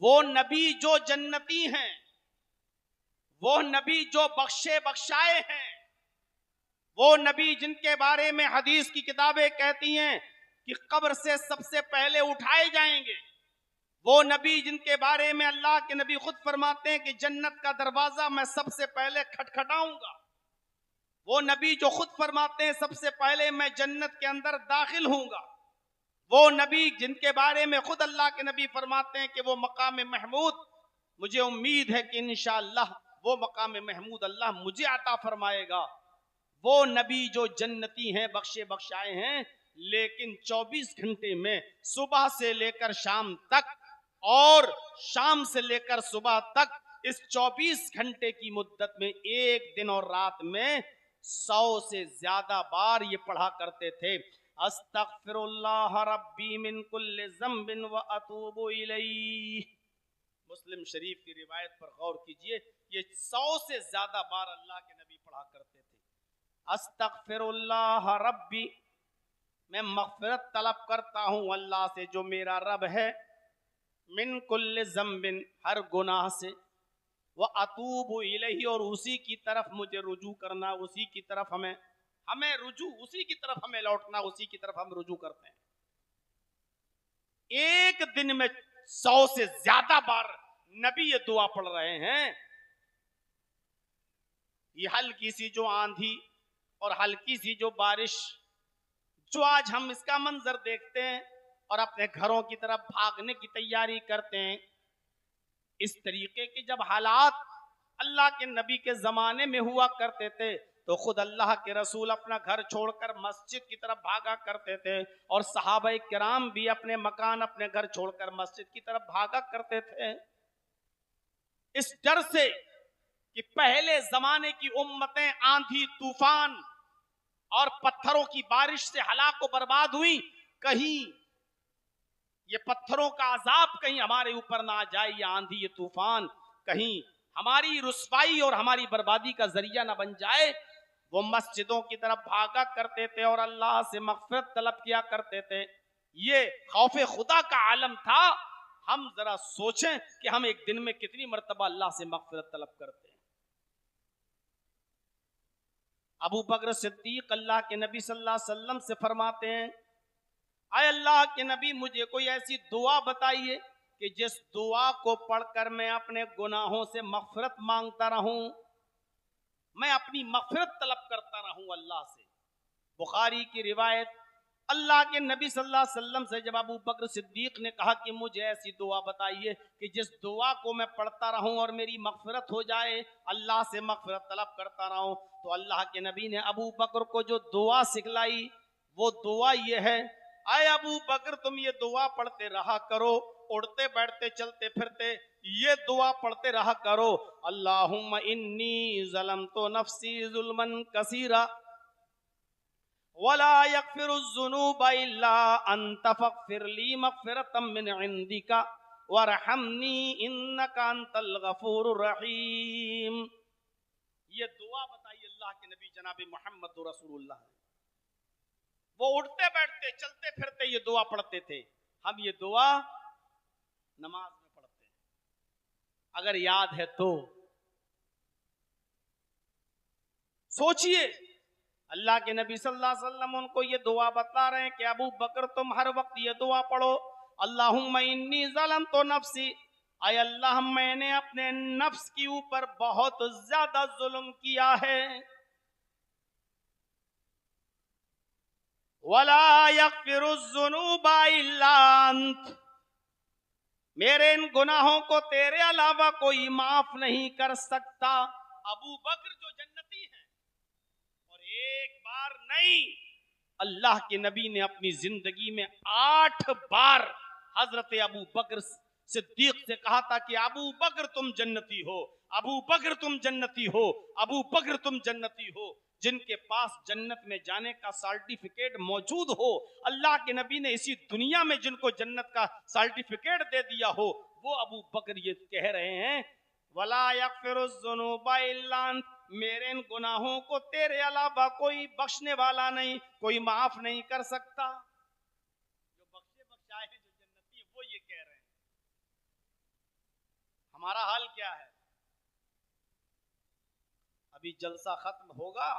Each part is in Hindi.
वो नबी जो जन्नती हैं, वो नबी जो बख्शे बख्शाए हैं, वो नबी जिनके बारे में हदीस की किताबें कहती हैं कि कब्र से सबसे पहले उठाए जाएंगे, वो नबी जिनके बारे में अल्लाह के नबी खुद फरमाते हैं कि जन्नत का दरवाजा मैं सबसे पहले खटखटाऊंगा, वो नबी जो खुद फरमाते हैं सबसे पहले मैं जन्नत के अंदर दाखिल हूंगा, वो नबी जिनके बारे में खुद अल्लाह के नबी फरमाते हैं कि वो मकाम महमूद, मुझे उम्मीद है कि इंशाअल्लाह वो मकाम महमूद अल्लाह मुझे अता फरमाएगा, वो नबी जो जन्नती हैं, बख्शे बख्शाए हैं, लेकिन 24 घंटे में सुबह से लेकर शाम तक और शाम से लेकर सुबह तक, इस 24 घंटे की मुद्दत में एक दिन और रात में 100 से ज्यादा बार ये पढ़ा करते थे, अस्तगफिरुल्लाह रब्बी मिन कुल्लि ज़म्बिन व अतूबु इलैह। मुस्लिम शरीफ की रिवायत पर गौर कीजिए, ये 100 से ज्यादा बार अल्लाह के नबी पढ़ा करते थे। अस्तगफिरुल्लाह रब्बी, मैं मग़फ़िरत तलब करता हूं अल्लाह से जो मेरा रब है, मिन कुल्लि ज़म्बिन, हर गुनाह से, व अतूबु इलैहि, और उसी की तरफ मुझे रुजू करना, उसी की तरफ हमें रुजू, उसी की तरफ हमें लौटना, उसी की तरफ हम रुजू करते हैं। एक दिन में 100 से ज्यादा बार नबी ये दुआ पढ़ रहे हैं। ये हल्की सी जो आंधी और हल्की सी जो बारिश, जो आज हम इसका मंजर देखते हैं और अपने घरों की तरफ भागने की तैयारी करते हैं, इस तरीके के जब हालात अल्लाह के नबी के जमाने में हुआ करते थे तो खुद अल्लाह के रसूल अपना घर छोड़कर मस्जिद की तरफ भागा करते थे, और सहाबाए किराम भी अपने मकान, अपने घर छोड़कर मस्जिद की तरफ भागा करते थे, इस डर से कि पहले जमाने की उम्मतें आंधी तूफान और पत्थरों की बारिश से हलाक व बर्बाद हुई, कहीं ये पत्थरों का अजाब कहीं हमारे ऊपर ना आ जाए, ये आंधी ये तूफान कहीं हमारी रुसवाई और हमारी बर्बादी का जरिया ना बन जाए। वो मस्जिदों की तरफ भागा करते थे और अल्लाह से मग़फ़िरत तलब किया करते थे। ये खौफ खुदा का आलम था। हम जरा सोचें कि हम एक दिन में कितनी मर्तबा अल्लाह से मग़फ़िरत तलब करते हैं। अबू बकर सिद्दीक अल्लाह के नबी सल्लल्लाहु अलैहि वसल्लम से फरमाते हैं, आए अल्लाह के नबी मुझे कोई ऐसी दुआ बताइए कि जिस दुआ को पढ़कर मैं अपने गुनाहों से मग़फ़िरत मांगता रहूं, मैं अपनी मग़फ़िरत तलब करता रहूं अल्लाह से। बुखारी की रिवायत, अल्लाह के नबी सल्लल्लाहु अलैहि वसल्लम से जब अबू बकर सिद्दीक ने कहा कि मुझे ऐसी दुआ बताइए कि जिस दुआ को मैं पढ़ता रहूं और मेरी मग़फ़िरत हो जाए, अल्लाह से मग़फ़िरत तलब करता रहूं, तो अल्लाह के नबी ने अबू बकर को जो दुआ सिखलाई वो दुआ ये है, आए अबू बकर तुम ये दुआ पढ़ते रहा करो, उड़ते बैठते चलते फिरते ये दुआ पढ़ते रहा करो, अल्लाहुम्मा इन्नी ज़लमतु नफ्सी ज़ुल्मन कसीरा वला यग़फ़िरुज़्ज़ुनूबा इल्ला अंत फ़ग़फ़िरली मग़फ़िरतम मिन इंदिका वरहमनी इन्नका अंतल गफ़ूरुर रहीम। ये दुआ बताइए अल्लाह के नबी जनाब मोहम्मद रसूलुल्लाह, वो उठते बैठते चलते फिरते ये दुआ पढ़ते थे। हम ये दुआ नमाज में पढ़ते हैं, अगर याद है तो सोचिए। अल्लाह के नबी सल्लल्लाहु अलैहि वसल्लम उनको ये दुआ बता रहे हैं कि अबू बकर तुम हर वक्त ये दुआ पढ़ो, अल्लाहुम्मा इन्नी ज़लमतु नफ्सी, आय अल्लाह मैंने अपने नफ्स के ऊपर बहुत ज्यादा जुल्म किया है, वला यग़फ़िरुज़्ज़ुनूबा इल्ला अंत, मेरे इन गुनाहों को तेरे अलावा कोई माफ नहीं कर सकता। अबू बकर जो जन्नती हैं, और एक बार नहीं, अल्लाह के नबी ने अपनी जिंदगी में 8 बार हजरत अबू बकर सिद्दीक से कहा था कि अबू बकर तुम जन्नती हो, अबू बकर तुम जन्नती हो, अबू बकर तुम जन्नती हो। जिनके पास जन्नत में जाने का सर्टिफिकेट मौजूद हो, अल्लाह के नबी ने इसी दुनिया में जिनको जन्नत का सर्टिफिकेट दे दिया हो, वो अबू बकर ये कह रहे हैं, वला यग़फ़िरुज़्ज़ुनूबा इल्ला अंत, मेरे इन गुनाहों को तेरे अलावा कोई बख्शने वाला नहीं, कोई माफ नहीं कर सकता। जो बख्शे बख्शाए हैं, जो जन्नती, वो ये कह रहे हैं। हाल क्या है? अभी जलसा खत्म होगा,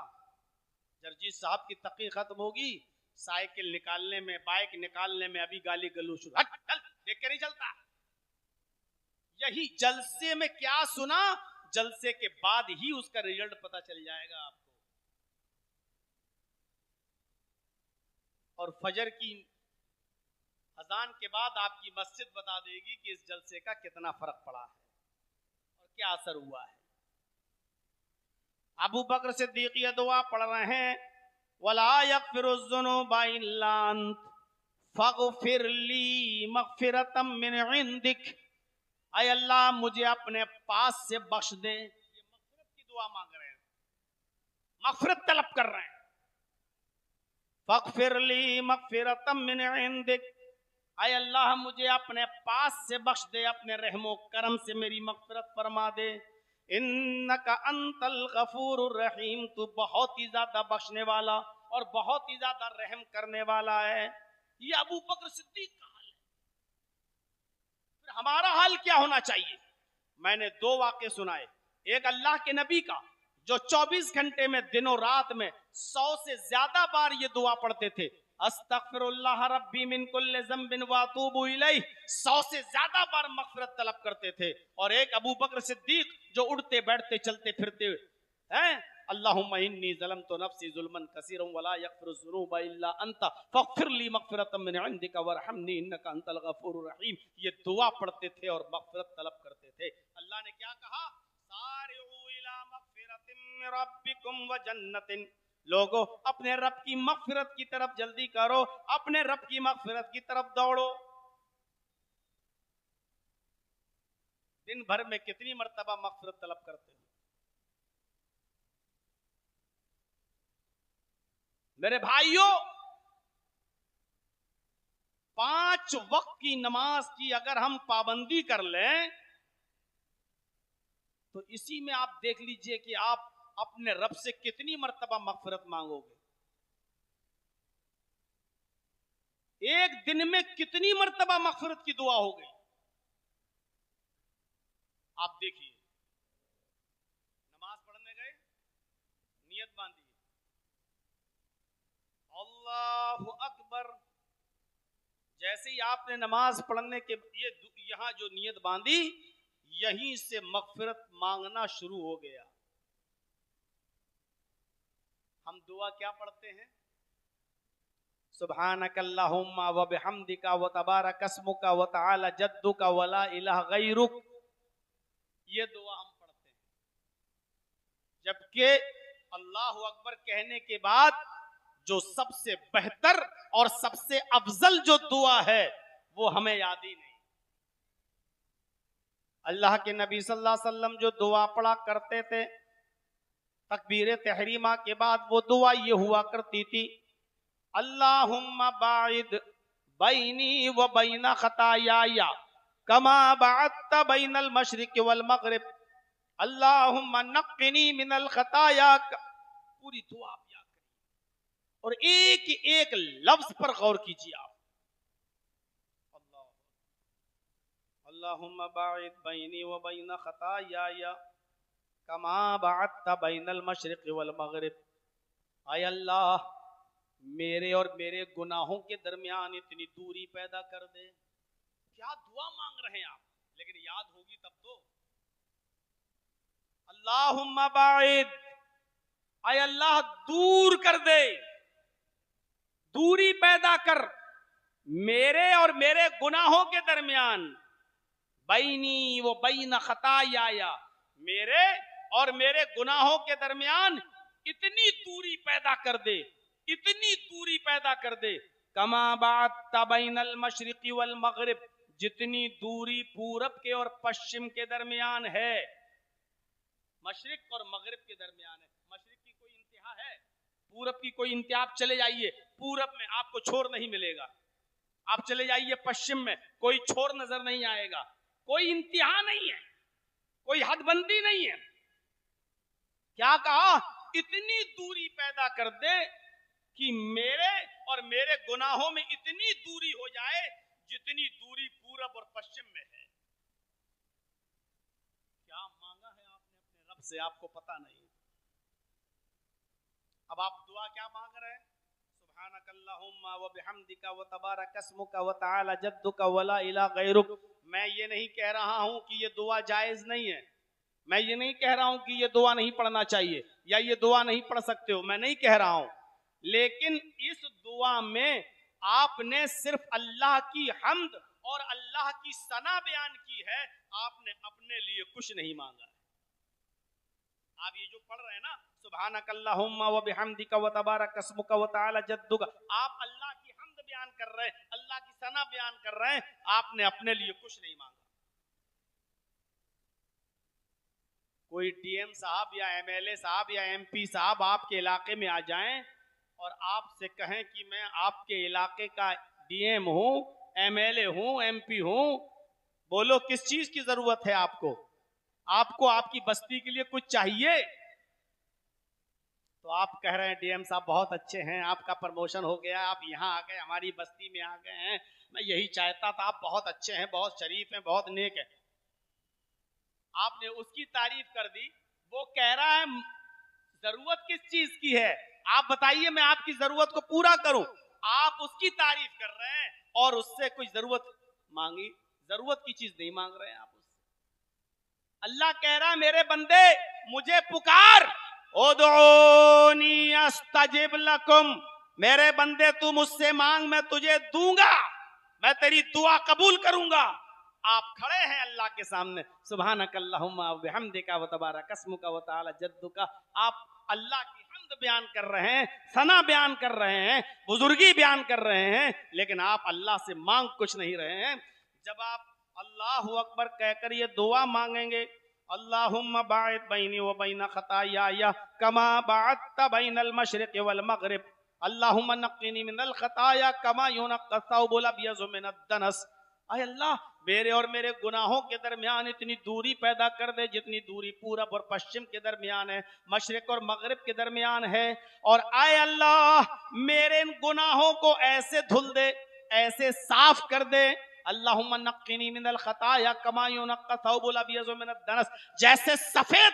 जर्जी साहब की तकीर खत्म होगी, साइकिल निकालने में, बाइक निकालने में अभी गाली गलौज शुरू, हट चल, देख के नहीं चलता। यही जलसे में क्या सुना, जलसे के बाद ही उसका रिजल्ट पता चल जाएगा आपको। और फजर की अजान के बाद आपकी मस्जिद बता देगी कि इस जलसे का कितना फर्क पड़ा है और क्या असर हुआ है। अबू बकर सिद्दीक ये दुआ पढ़ रहे हैं, वला यगफिरुज़्ज़ुनूबा इल्ला अंत फग़फिर ली मग़फ़िरतम मिन इंदिक। ऐ अल्लाह मुझे अपने पास से बख्श दे। ये मग़फ़िरत की दुआ मांग रहे हैं, मग़फ़िरत तलब कर रहे हैं। फग़फिर ली मग़फ़िरतम मिन इंदिक, ऐ अल्लाह मुझे अपने पास से बख्श दे, अपने रहमो करम से मेरी मग़फ़िरत फरमा दे। इन्नका अंतल गफूरुर रहीम, तू बहुत ही ज्यादा बख्शने वाला और बहुत ही ज्यादा रहम करने वाला है। ये अबू बकर सिद्दीक का हाल है। फिर हमारा हाल क्या होना चाहिए? मैंने दो वाक़े सुनाए, एक अल्लाह के नबी का जो 24 घंटे में दिनों रात में 100 से ज्यादा बार ये दुआ पढ़ते थे, अस्तगफिरुल्लाह रब्बी मिन कुल्लि ज़ंबिन व अतूबु इलैह, 100 से ज्यादा बार मग़फ़िरत तलब करते थे। और एक अबू बकर सिद्दीक जो उठते बैठते चलते फिरते हैं, अल्लाहुम्मा इन्नी ज़लमतु नफ्सी ज़ुल्मन कसीरन वला यग़फ़िरुज़्ज़ुनूबा इल्ला अंता फ़ग़फ़िर ली मग़फ़िरतम मिन इंदिका वरहमनी इन्नका अंतल गफ़ूरुर रहीम। ये दुआ पढ़ते थे और मग़फ़िरत तलब करते थे। अल्लाह ने क्या कहा? सारिउ इला मग़फ़िरतिम मिन रब्बिकुम व जन्नतिन, लोगों अपने रब की मग़फ़िरत की तरफ जल्दी करो, अपने रब की मग़फ़िरत की तरफ दौड़ो। दिन भर में कितनी मर्तबा मग़फ़िरत तलब करते हो? मेरे भाइयों, 5 वक्त की नमाज की अगर हम पाबंदी कर लें तो इसी में आप देख लीजिए कि आप अपने रब से कितनी मर्तबा मग़फ़िरत मांगोगे। एक दिन में कितनी मर्तबा मग़फ़िरत की दुआ हो गई। आप देखिए, नमाज पढ़ने गए, नियत बांधी, अल्लाहु अकबर, जैसे ही आपने नमाज पढ़ने के ये यहां जो नियत बांधी, यहीं से मग़फ़िरत मांगना शुरू हो गया। हम दुआ क्या पढ़ते हैं? सुब्हानकल्लाहुम्मा व बिहम्दिका व तबारक अस्मुका व तआला जद्दुका व ला इलाहा गैरुक, ये दुआ हम पढ़ते हैं। जबकि अल्लाहु अकबर कहने के बाद जो सबसे बेहतर और सबसे अफजल जो दुआ है वो हमें याद ही नहीं। अल्लाह के नबी सल्लल्लाहु अलैहि वसल्लम जो दुआ पढ़ा करते थे, तकबीर तहरीमा के बाद वो दुआ ये हुआ करती थी, अल्लाहुम्मा बाइद बैनी व बैना खताया कमा बअदत बैनल मशरिक वल मगरिब, अल्लाहुम्मा नक्किनी मिनल खताया। पूरी दुआ आप याद करिए और एक एक लफ्ज पर गौर कीजिए आप। अल्लाहुम्मा बाइद बैनी व बैना खताया कमा बअदत बैनल मशरिक वल मगरिब, आय अल्लाह मेरे और मेरे गुनाहों के दरमियान इतनी दूरी पैदा कर दे। क्या दुआ मांग रहे हैं आप, लेकिन याद होगी तब तो। अल्लाहुम्मा बाइद, आय अल्लाह दूर कर दे, दूरी पैदा कर मेरे और मेरे गुनाहों के दरमियान, बैनी वो बैन खताया, मेरे और मेरे गुनाहों के दरमियान इतनी दूरी पैदा कर दे, इतनी दूरी पैदा कर दे, कमा बअदत बैनल मशरिक़ी वल मगरिब, जितनी दूरी पूरब के और पश्चिम के दरमियान है, मशरिक और मगरिब के दरमियान है। मशरिक की कोई इंतहा है, पूरब की कोई इंतहा? आप चले जाइए पूरब में आपको छोर नहीं मिलेगा, आप चले जाइए पश्चिम में कोई छोर नजर नहीं आएगा, कोई इंतहा नहीं है, कोई हदबंदी नहीं है। क्या कहा? इतनी दूरी पैदा कर दे कि मेरे और मेरे गुनाहों में इतनी दूरी हो जाए जितनी दूरी पूरब और पश्चिम में है। हमसे, आपको पता नहीं। अब आप दुआ क्या मांग रहे हैं? सुब्हानकल्लाहुम्मा व बिहम्दिका व तबारकस्मुका व तआला जद्दुका व ला इलाहा गैरुक। मैं ये नहीं कह रहा हूं कि ये दुआ जायज नहीं है, मैं ये नहीं कह रहा हूं कि ये दुआ नहीं पढ़ना चाहिए या ये दुआ नहीं पढ़ सकते हो, मैं नहीं कह रहा हूं। लेकिन इस दुआ में आपने सिर्फ अल्लाह की हम्द और अल्लाह की सना बयान की है, आपने अपने लिए कुछ नहीं मांगा है। आप ये जो पढ़ रहे हैं ना, सुब्हानकल्लाहुम्मा व बिहम्दिका व तबारकस्मुका व तआला जद्दुका, आप अल्लाह की हम्द बयान कर रहे हैं, अल्लाह की सना बयान कर रहे हैं, आपने अपने लिए कुछ नहीं मांगा। कोई डीएम साहब या एमएलए साहब या एमपी साहब आपके इलाके में आ जाएं और आपसे कहें कि मैं आपके इलाके का डीएम हूं, एमएलए हूं, एमपी हूं, बोलो किस चीज की जरूरत है आपको? आपको आपकी बस्ती के लिए कुछ चाहिए? तो आप कह रहे हैं डीएम साहब बहुत अच्छे हैं, आपका प्रमोशन हो गया, आप यहाँ आ गए, हमारी बस्ती में आ गए हैं, मैं यही चाहता था, आप बहुत अच्छे हैं, बहुत शरीफ हैं, बहुत नेक हैं। आपने उसकी तारीफ कर दी, वो कह रहा है जरूरत किस चीज की है, आप बताइए मैं आपकी जरूरत को पूरा करूं। आप उसकी तारीफ कर रहे हैं और उससे कुछ जरूरत मांगी, जरूरत की चीज नहीं मांग रहे हैं आप उससे। अल्लाह कह रहा है मेरे बंदे मुझे पुकार, उदऊनी अस्तजिब लकुम, मेरे बंदे तू मुझसे मांग, मैं तुझे दूंगा, मैं तेरी दुआ कबूल करूंगा। आप खड़े हैं अल्लाह के सामने, सुब्हानकल्लाहुम्मा व बिहम्दिका व तबारकस्मुका व तआला जद्दुका, आप अल्लाह की हम्द बयान कर रहे हैं, सना बयान कर रहे हैं, बुजुर्गी बयान कर रहे हैं, लेकिन आप अल्लाह से मांग कुछ नहीं रहे हैं। जब आप अल्लाहु अकबर कहकर ये दुआ मांगेंगे, अल्लाहुम्मा बाइद बैनी व बैन खताया कमा बाअदत बैनल मशरिक़ वल मग़रिब, अल्लाहुम्मा नक़्क़िनी मिनल खताया कमा युनक़्क़ा थौबुल अब्यज़ु मिनद दनस। आय अल्लाह मेरे और मेरे गुनाहों के दरमियान इतनी दूरी पैदा कर दे जितनी दूरी पूरब और पश्चिम के दरमियान है, मशरिक और मगरिब के दरमियान है। और आय अल्लाह मेरे इन गुनाहों को ऐसे धुल दे, ऐसे साफ कर दे, अल्लाहुम्मा नक़्क़िनी मिनल खताया कमा युनक़्क़ा थौबुल अब्यज़ु मिनद दनस, जैसे सफेद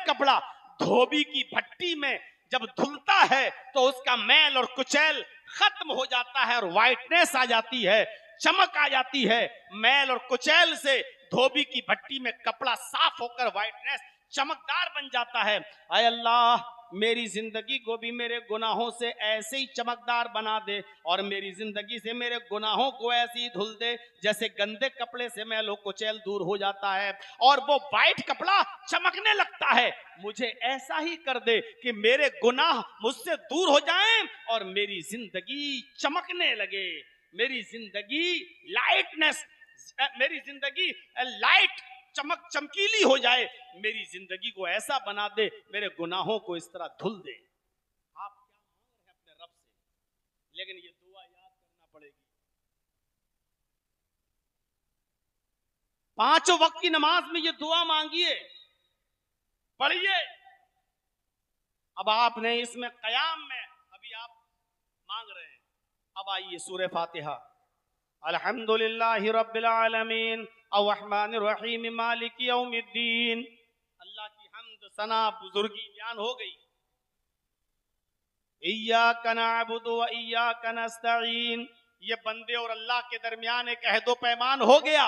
कपड़ा धोबी की भट्टी में जब धुलता है तो उसका मैल और कुचैल खत्म हो जाता है और व्हाइटनेस आ जाती है, चमक आ जाती है। मैल और कुचैल से धोबी की भट्टी में कपड़ा साफ होकर व्हाइटनेस चमकदार बन जाता है। आय अल्लाह मेरी जिंदगी को भी मेरे गुनाहों से ऐसे ही चमकदार बना दे और मेरी जिंदगी से मेरे गुनाहों को ऐसे ही धुल दे जैसे गंदे कपड़े से मैल और कुचैल दूर हो जाता है और वो व्हाइट कपड़ा चमकने लगता है। मुझे ऐसा ही कर दे कि मेरे गुनाह मुझसे दूर हो जाएं और मेरी जिंदगी चमकने लगे, मेरी जिंदगी लाइटनेस, मेरी जिंदगी लाइट चमकीली हो जाए, मेरी जिंदगी को ऐसा बना दे, मेरे गुनाहों को इस तरह धुल दे। आप क्या मांग रहे हैं अपने रब से, लेकिन ये दुआ याद करना पड़ेगी। 5 वक्त की नमाज में ये दुआ मांगिए, पढ़िए। अब आपने इसमें कयाम में अभी आप मांग रहे हैं। अब आइए सूरह फातिहा। अल्हम्दुलिल्लाहि रब्बिल आलमीन अर्रहमानिर रहीम मालिक यौमिद्दीन। अल्लाह की हम्द सना बुजुर्गी बयान हो गई। इय्याका नअबुदु व इय्याका नस्तईन, ये बंदे और अल्लाह के दरमियान एक अहदो पैमान हो गया।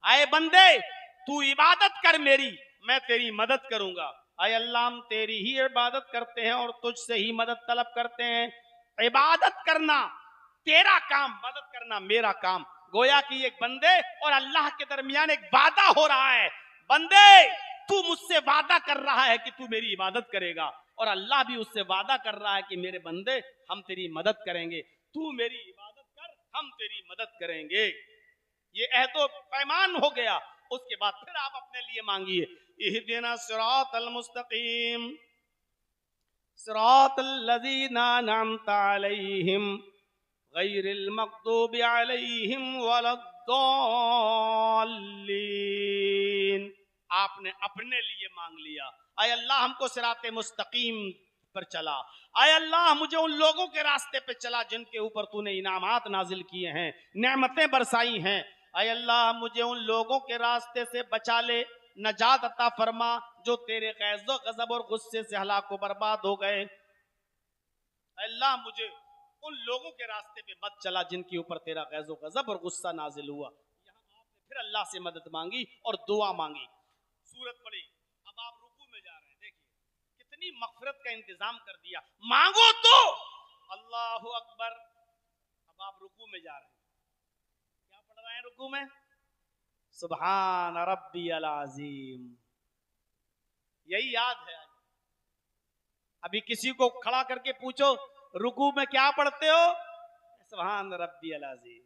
आए बंदे तू इबादत कर मेरी, मैं तेरी मदद करूंगा। आए अल्लाह हम तेरी ही इबादत करते हैं और तुझसे ही मदद तलब करते हैं। इबादत करना तेरा काम, मदद करना मेरा काम। गोया कि एक बंदे और अल्लाह के दरमियान एक वादा हो रहा है। बंदे तू मुझसे वादा कर रहा है कि तू मेरी इबादत करेगा और अल्लाह भी उससे वादा कर रहा है कि मेरे बंदे हम तेरी मदद करेंगे, तू मेरी इबादत कर, हम तेरी मदद करेंगे। ये अहदो पैमान हो गया। उसके बाद फिर आप अपने लिए मांगिए, इहदिना सिरातल मुस्तकीम सिरातल लज़ीना अनअमता अलैहिम गैरिल मग़दूबि अलैहिम वलद्दाल्लीन। आपने अपने लिए मांग लिया, आय अल्लाह हमको सिराते मुस्तकीम पर चला, आय अल्लाह मुझे उन लोगों के रास्ते पे चला जिनके ऊपर तूने इनामात नाजिल किए हैं, नेमतें बरसाई हैं। आय अल्लाह मुझे उन लोगों के रास्ते से बचा ले नजात अता फरमा जो तेरे गैज़ो गज़ब और गुस्से से हलाक व बर्बाद हो गए। अल्लाह मुझे उन लोगों के रास्ते पे मत चला जिनके ऊपर तेरा गैज़ो गज़ब और गुस्सा नाजिल हुआ। यहाँ आपने फिर अल्लाह से मदद मांगी और दुआ मांगी, सूरत पढ़ी। अब आप रुकू में जा रहे हैं, देखिए कितनी मग़फ़िरत का इंतजाम कर दिया। मांगो तो अल्लाहु अकबर। अब आप रुकू में जा रहे हैं, क्या पढ़ रहे हैं रुकू में? सुभान रब्बियल अज़ीम। यही याद है। अभी किसी को खड़ा करके पूछो रुकू में क्या पढ़ते हो, सुभान रब्बियल अज़ीम।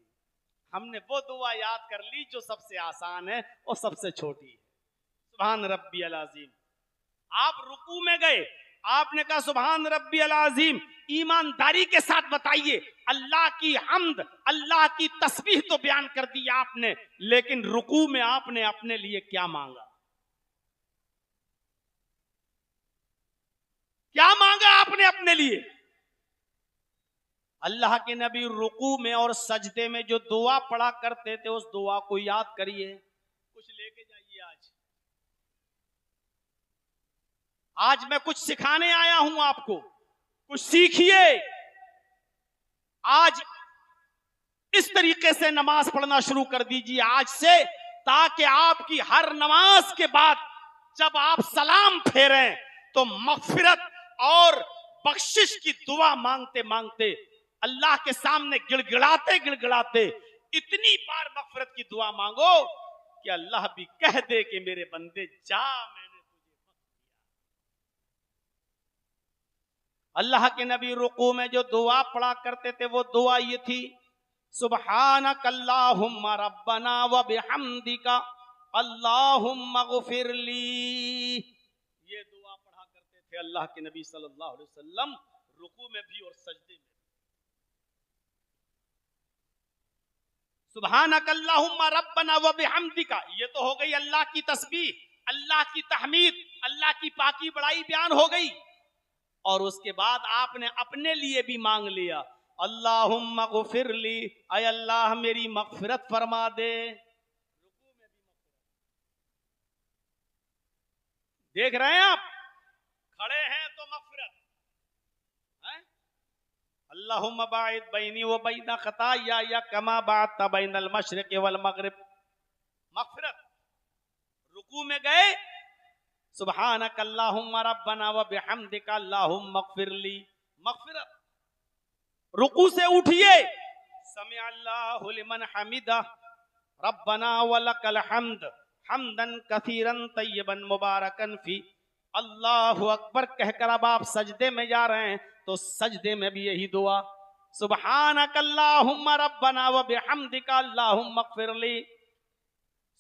हमने वो दुआ याद कर ली जो सबसे आसान है और सबसे छोटी है, सुभान रब्बियल अज़ीम। आप रुकू में गए, आपने कहा सुभान रब्बियल अज़ीम। ईमानदारी के साथ बताइए, अल्लाह की हम्द, अल्लाह की तस्बीह तो बयान कर दी आपने, लेकिन रुकू में आपने अपने लिए क्या मांगा? क्या मांगा आपने अपने लिए? अल्लाह के नबी रुकू में और सजदे में जो दुआ पढ़ा करते थे उस दुआ को याद करिए, कुछ लेके जाइए। आज मैं कुछ सिखाने आया हूं आपको, कुछ सीखिए। आज इस तरीके से नमाज पढ़ना शुरू कर दीजिए आज से, ताकि आपकी हर नमाज के बाद जब आप सलाम फेरें तो मग़फ़िरत और बख्शिश की दुआ मांगते मांगते अल्लाह के सामने गिड़गिड़ाते गिड़गिड़ाते इतनी बार मग़फ़िरत की दुआ मांगो कि अल्लाह भी कह दे कि मेरे बंदे जा, मैंने तुझे बख्श दिया। अल्लाह के नबी रुकू में जो दुआ पढ़ा करते थे वो दुआ ये थी, सुब्हानक अल्लाहुम्मा रब्बना व बिहम्दिका अल्लाहुम्मा ग़फ़िरली। ये दुआ पढ़ा करते थे अल्लाह के नबी सल्लल्लाहु अलैहि वसल्लम रुकू में भी और सजदे में। सुब्हानक अल्लाहुम्मा रब्बना व बिहम्दिका, ये तो हो गई अल्लाह की तस्बीह, अल्लाह की तहमीद, अल्लाह की पाकी बड़ाई बयान हो गई। और उसके बाद आपने अपने लिए भी मांग लिया, अल्लाहुम्मा ग़फ़िरली, ऐ अल्लाह मेरी मग़फ़िरत फरमा दे। रुकू में भी देख रहे हैं आप, खड़े हैं तो मग़फ़िरत है। अल्लाहुम्मा बाइद बैनी व बैन ख़ताया या कमा बाअत बैनल मशरिक़ वल मग़रिब, मग़फ़िरत। रुकू में गए, सुब्हानक अल्लाहुम्मा रब्बना व बिहम्दिका अल्लाहुम्मा ग़फ़िरली, मग़फ़िरत। रुकू से उठिए, समिअ अल्लाहु लिमन हमिदा रब्बना व लकल हम्द हम्दन कसीरन तय्यबन मुबारकन फी, अल्लाहु अकबर कहकर अब आप सजदे में जा रहे हैं तो सजदे में भी यही दुआ, सुब्हानक अल्लाहुम्मा रब्बना व बिहम्दिका अल्लाहुम्मा ग़फ़िरली।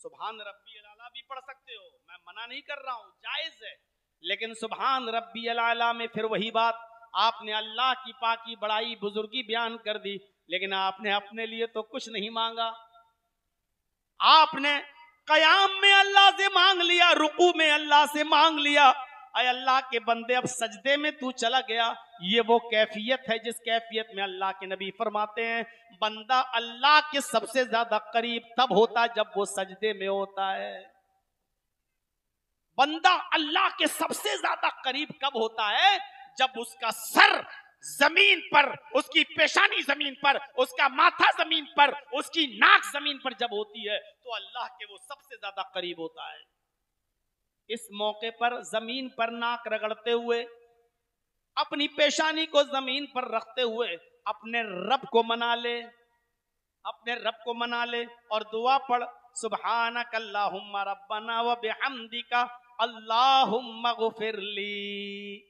सुभान रब्बियल आला भी पढ़ सकते हो, मैं मना नहीं कर रहा हूं, जायज है, लेकिन सुभान रब्बियल आला में फिर वही बात, आपने अल्लाह की पाकी बड़ाई बुजुर्गी बयान कर दी, लेकिन आपने अपने लिए तो कुछ नहीं मांगा। आपने कयाम में अल्लाह से मांग लिया, रुकू में अल्लाह से मांग लिया, अय अल्लाह के बंदे अब सजदे में तू चला गया। ये वो कैफियत है जिस कैफियत में अल्लाह के नबी फरमाते हैं, बंदा अल्लाह के सबसे ज्यादा करीब तब होता है जब वो सजदे में होता है। बंदा अल्लाह के सबसे ज्यादा करीब कब होता है? जब उसका सर जमीन पर, उसकी पेशानी जमीन पर, उसका माथा जमीन पर, उसकी नाक जमीन पर जब होती है तो अल्लाह के वो सबसे ज्यादा करीब होता है। इस मौके पर जमीन पर नाक रगड़ते हुए, अपनी पेशानी को जमीन पर रखते हुए अपने रब को मना ले, अपने रब को मना ले और दुआ पढ़, सुब्हानक अल्लाहुम्मा रब्बना व बिहम्दिका अल्लाहुम्मा ग़फ़िरली।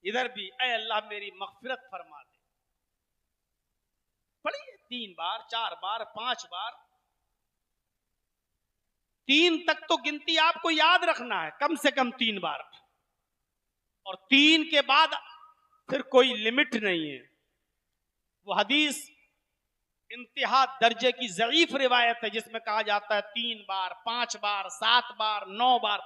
इधर भी ऐ अल्लाह मेरी मग़फ़िरत फरमा दे। पढ़िए 3 बार, 4 बार, 5 बार, 3 तक तो गिनती आपको याद रखना है, कम से कम 3 बार, और 3 के बाद फिर कोई लिमिट नहीं है। वो हदीस इंतहा दर्जे की ज़ईफ रिवायत है जिसमें कहा जाता है 3 बार, 5 बार, 7 बार, 9 बार,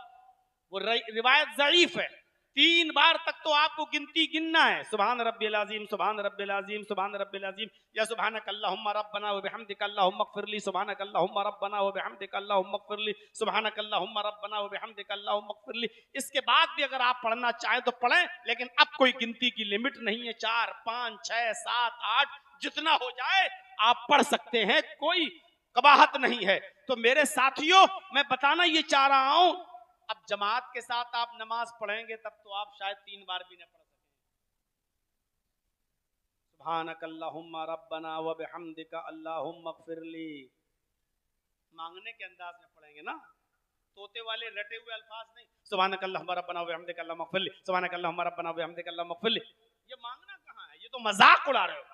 वो रिवायत ज़ईफ है। 3 बार तक तो आपको गिनती गिनना है, सुभान रब्बिल अज़ीम, सुभान रब्बिल अज़ीम, सुभान रब्बिल अज़ीम, या सुभानक अल्लाहुम्मा रब्बना व बिहम्दिक अल्लाहुम्मा इग़फिरली, सुभानक अल्लाहुम्मा रब्बना व बिहम्दिक अल्लाहुम्मा इग़फिरली, सुभानक अल्लाहुम्मा रब्बना व बिहम्दिक अल्लाहुम्मा इग़फिरली। इसके बाद भी अगर आप पढ़ना चाहें तो पढ़ें, लेकिन अब कोई गिनती की लिमिट नहीं है। 4, 5, 6, 7, 8 जितना हो जाए आप पढ़ सकते हैं, कोई कबाहत नहीं है। तो मेरे साथियों, मैं बताना ये चाह रहा हूं, अब जमात के साथ आप नमाज पढ़ेंगे तब तो आप शायद 3 बार भी न पढ़ सकें। सुभानक अल्लाहुम्मा रब्बना व बिहम्दिका अल्लाहुम्मा इग़फिरली, मांगने के अंदाज में पढ़ेंगे ना, तोते वाले रटे हुए अल्फाज नहीं। सुभानक अल्लाहुम्मा रब्बना व बिहम्दिका अल्लाहुम्मा इग़फिरली, सुभानक अल्लाहुम्मा रब्बना व बिहम्दिका अल्लाहुम्मा इग़फिरली। ये मांगना कहां है? ये तो मजाक उड़ा रहे हो।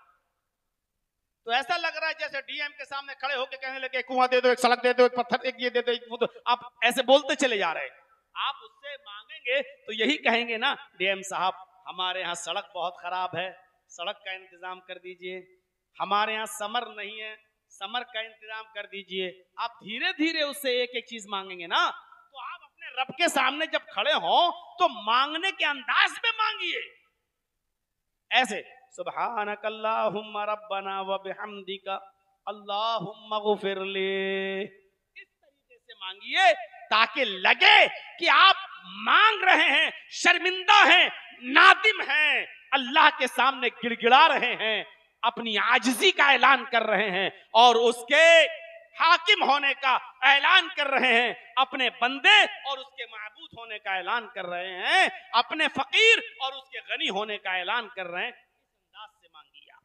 तो ऐसा लग रहा है जैसे डीएम के सामने खड़े होकर कहने लगे कुआं दे दो, एक सड़क दे दो, एक पत्थर, एक ये दे दो, एक वो दो। आप ऐसे बोलते चले जा रहे हैं। आप उससे मांगेंगे तो यही कहेंगे ना, डीएम साहब हमारे यहाँ सड़क बहुत खराब है, सड़क का इंतजाम कर दीजिए। हमारे यहाँ समर नहीं है, समर का इंतजाम कर दीजिए। आप धीरे धीरे उससे एक एक चीज मांगेंगे ना, तो आप अपने रब के सामने जब खड़े हो तो मांगने के अंदाज में मांगिए। ऐसे सुब्हानक अल्लाहुम्मा रब्बना व बिहम्दिका अल्लाहुम्मा इग़फिरली, इस तरीके से मांगिए ताकि लगे कि आप मांग रहे हैं, शर्मिंदा हैं, नादिम हैं, अल्लाह के सामने गिड़गिड़ा रहे हैं, अपनी आजिज़ी का ऐलान कर रहे हैं और उसके हाकिम होने का ऐलान कर रहे हैं, अपने बंदे और उसके माबूद होने का ऐलान कर रहे हैं, अपने फकीर और उसके गनी होने का ऐलान कर रहे हैं। इस अंदाज से मांगिए आप।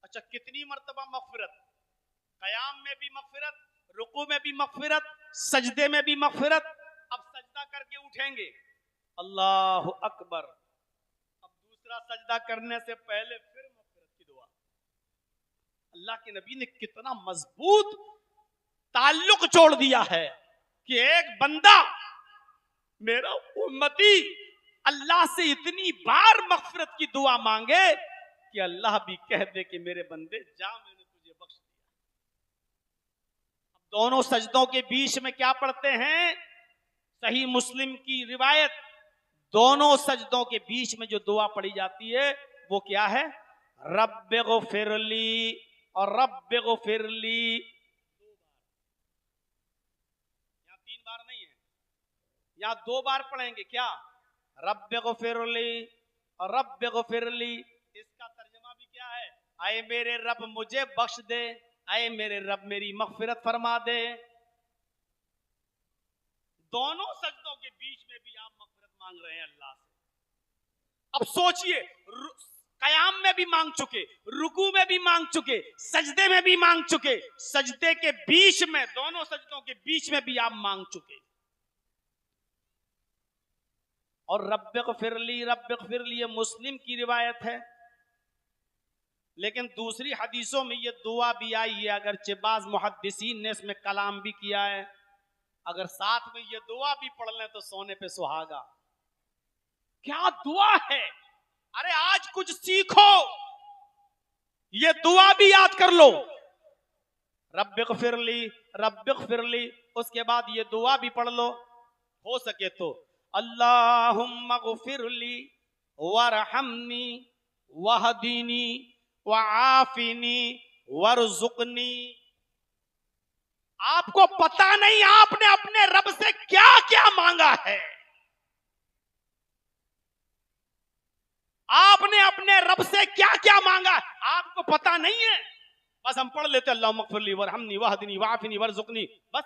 अच्छा, कितनी मर्तबा मग़फ़िरत? क़याम में भी मग़फ़िरत, रुकू में भी मग़फ़िरत, सजदे में भी मग़फ़िरत। अब सजदा करके उठेंगे, अल्लाहु अकबर, अब दूसरा सजदा करने से पहले फिर मग़फ़िरत की दुआ। अल्लाह के नबी ने कितना मजबूत ताल्लुक जोड़ दिया है कि एक बंदा, मेरा उम्मती, अल्लाह से इतनी बार मग़फ़िरत की दुआ मांगे कि अल्लाह भी कह दे कि मेरे बंदे जा, मैंने तुझे बख्श दिया। अब दोनों सजदों के बीच में क्या पढ़ते हैं? सही मुस्लिम की रिवायत, दोनों सजदों के बीच में जो दुआ पढ़ी जाती है वो क्या है? रब्बिग़फिरली और रब्बिग़फिरली। 3 बार नहीं है, यहां 2 बार पढ़ेंगे। क्या? रब्बिग़फिरली और रब्बिग़फिरली। इसका तर्जुमा भी क्या है? आए मेरे रब मुझे बख्श दे, आए मेरे रब मेरी मग़फ़िरत फरमा दे। दोनों सजदों के बीच में भी आप मग़फ़िरत मांग रहे हैं अल्लाह से। अब सोचिए, क़याम में भी मांग चुके, रुकू में भी मांग चुके, सजदे में भी मांग चुके, सजदे के बीच में, दोनों सजदों के बीच में भी आप मांग चुके। और रब्बिग़फिरली रब्बिग़फिरली ये मुस्लिम की रिवायत है, लेकिन दूसरी हदीसों में ये दुआ भी आई है, अगरचे बाज़ मुहद्दिसीन ने इसमें कलाम भी किया है। अगर साथ में ये दुआ भी पढ़ लें तो सोने पे सुहागा। क्या दुआ है! अरे आज कुछ सीखो, ये दुआ भी याद कर लो, रब्बिग़फिरली रब्बिग़फिरली। उसके बाद ये दुआ भी पढ़ लो, हो सके तो अल्लाहुम्मा ग़फिरली वरहमनी वहदीनी वआफ़िनी वरज़ुक़नी। आपको पता नहीं आपने अपने रब से क्या क्या मांगा है। आपने अपने रब से क्या क्या मांगा आपको पता नहीं है। बस हम पढ़ लेते अल्लाहुम्मा ग़फ़िरली वरहमनी वहदनी वआफ़िनी वरज़ुक़नी, बस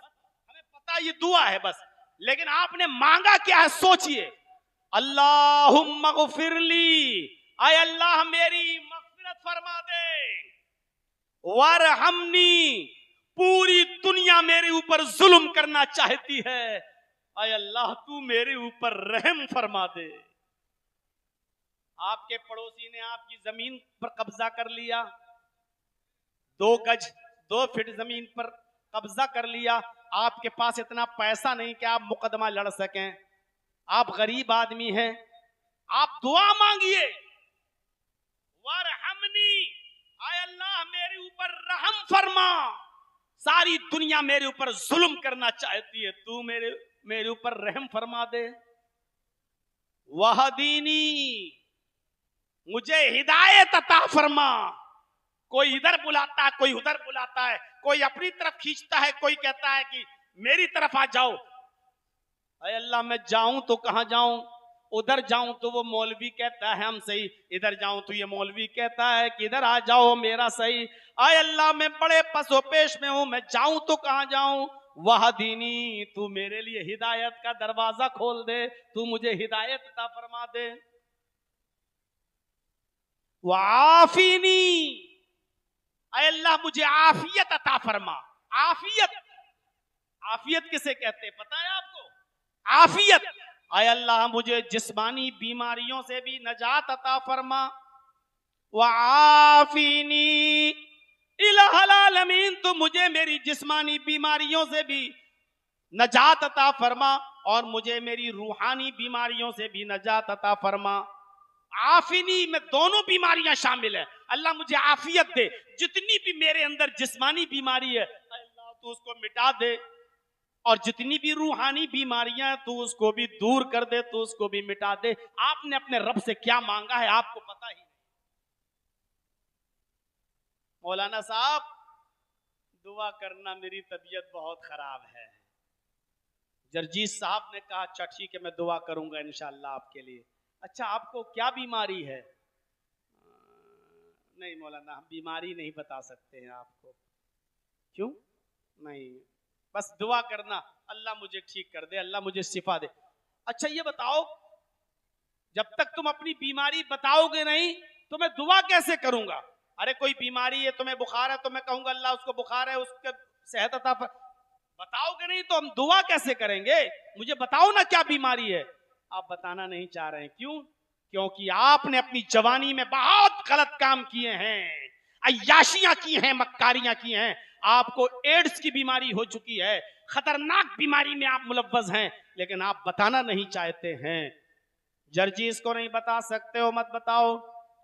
हमें पता ये दुआ है बस। लेकिन आपने मांगा क्या है सोचिए। अल्लाहुम्मा ग़फ़िरली, आय अल्लाह मेरी मग़फ़िरत फरमा दे, वरहमनी, पूरी दुनिया मेरे ऊपर जुल्म करना चाहती है, आय अल्लाह तू मेरे ऊपर रहम फरमा दे। आपके पड़ोसी ने आपकी जमीन पर कब्जा कर लिया, 2 गज 2 फीट जमीन पर कब्जा कर लिया। आपके पास इतना पैसा नहीं कि आप मुकदमा लड़ सकें, आप गरीब आदमी हैं, आप दुआ मांगिए, वरहमनी, आय अल्लाह मेरे ऊपर रहम फरमा। सारी दुनिया मेरे ऊपर जुल्म करना चाहती है, तू मेरे ऊपर रहम फरमा दे। वहदीनी, मुझे हिदायत अता फरमा। कोई इधर बुलाता है, कोई उधर बुलाता है, कोई अपनी तरफ खींचता है, कोई कहता है कि मेरी तरफ आ जाओ। अरे अल्लाह, मैं जाऊं तो कहां जाऊं? उधर जाऊं तो वो मौलवी कहता है हम सही, इधर जाऊं तो ये मौलवी कहता है कि इधर आ जाओ मेरा सही। आय अल्लाह, मैं बड़े पसो पेश में हूं, मैं जाऊं तो कहां जाऊं? वहदीनी, तू मेरे लिए हिदायत का दरवाजा खोल दे, तू मुझे हिदायत अता फरमा दे। वाफीनी, आय अल्लाह, मुझे आफियत अता फरमा। आफियत, आफियत किसे कहते हैं पता है आपको? आफियत, आय अल्लाह, मुझे जिस्मानी बीमारियों से भी नजात अता फरमा। वाफीनी इलाहल आलमीन, तो मुझे मेरी जिस्मानी बीमारियों से भी नजात अता फरमा और मुझे मेरी रूहानी बीमारियों से भी नजात अता फरमा। आफिनी में दोनों बीमारियां शामिल है। अल्लाह मुझे आफियत दे, जितनी भी मेरे अंदर जिस्मानी बीमारी है अल्लाह तू उसको मिटा दे, और जितनी भी रूहानी बीमारियां तू उसको भी दूर कर दे, तू उसको भी मिटा दे। आपने अपने रब से क्या मांगा है आपको पता ही नहीं। मौलाना साहब, दुआ करना, मेरी तबीयत बहुत खराब है। जरजीत साहब ने कहा अच्छा ठीक है, मैं दुआ करूंगा इंशाअल्लाह आपके लिए। अच्छा, आपको क्या बीमारी है? नहीं मौलाना, हम बीमारी नहीं बता सकते हैं आपको। क्यों नहीं? बस दुआ करना, अल्लाह मुझे ठीक कर दे, अल्लाह मुझे शिफा दे। अच्छा ये बताओ, जब तक तुम अपनी बीमारी बताओगे नहीं तो मैं दुआ कैसे करूंगा? अरे कोई बीमारी है, तुम्हें बुखार है, तो मैं कहूंगा अल्लाह उसको बुखार है, उसके सेहत अता बताओगे नहीं तो हम दुआ कैसे करेंगे? मुझे बताओ ना क्या बीमारी है। आप बताना नहीं चाह रहे हैं, क्यों? क्योंकि आपने अपनी जवानी में बहुत गलत काम किए हैं, अय्याशियां की हैं, मक्कारियां की हैं। आपको एड्स की बीमारी हो चुकी है, खतरनाक बीमारी में आप मुलव्वस हैं, लेकिन आप बताना नहीं चाहते हैं। जर्जीस को नहीं बता सकते हो, मत बताओ,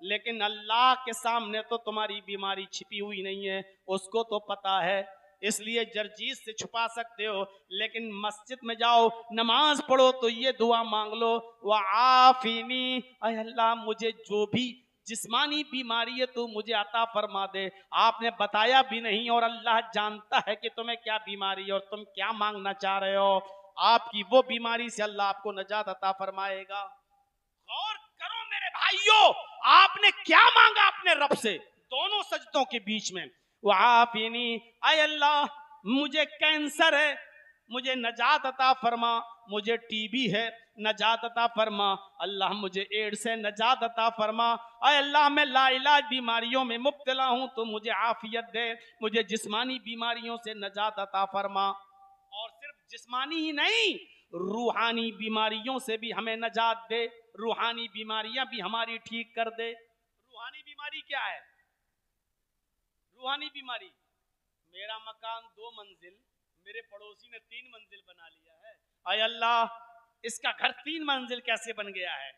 लेकिन अल्लाह के सामने तो तुम्हारी बीमारी छिपी हुई नहीं है, उसको तो पता है, इसलिए जर्जीस से छुपा सकते हो। लेकिन मस्जिद में जाओ, नमाज पढ़ो तो ये दुआ मांग लो, वाफिनी, अल्लाह मुझे जो भी जिस्मानी बीमारी है तो मुझे अता फरमा दे। आपने बताया भी नहीं और अल्लाह जानता है कि तुम्हें क्या बीमारी है और तुम क्या मांगना चाह रहे हो। आपकी वो बीमारी से अल्लाह आपको नजात अता फरमाएगा। गौर करो मेरे भाइयों, आपने क्या मांगा अपने रब से दोनों सजदों के बीच में? वाफिनी, आय अल्लाह, मुझे कैंसर है, मुझे नजात अता फरमा। मुझे टीबी है, नजात अता फरमा। अल्लाह मुझे एड्स से नजात अता फरमा। आय अल्लाह, मैं लाइलाज बीमारियों में मुब्तला हूं, तो मुझे आफियत दे, मुझे जिस्मानी बीमारियों से नजात अता फरमा। और सिर्फ जिस्मानी ही नहीं, रूहानी बीमारियों से भी हमें नजात दे, रूहानी बीमारियां भी हमारी ठीक कर दे। रूहानी बीमारी क्या है? रूहानी बीमारी, मेरा मकान 2 मंजिल, मेरे पड़ोसी ने 3 मंजिल बना लिया है। आय अल्लाह, इसका घर 3 मंजिल कैसे बन गया है?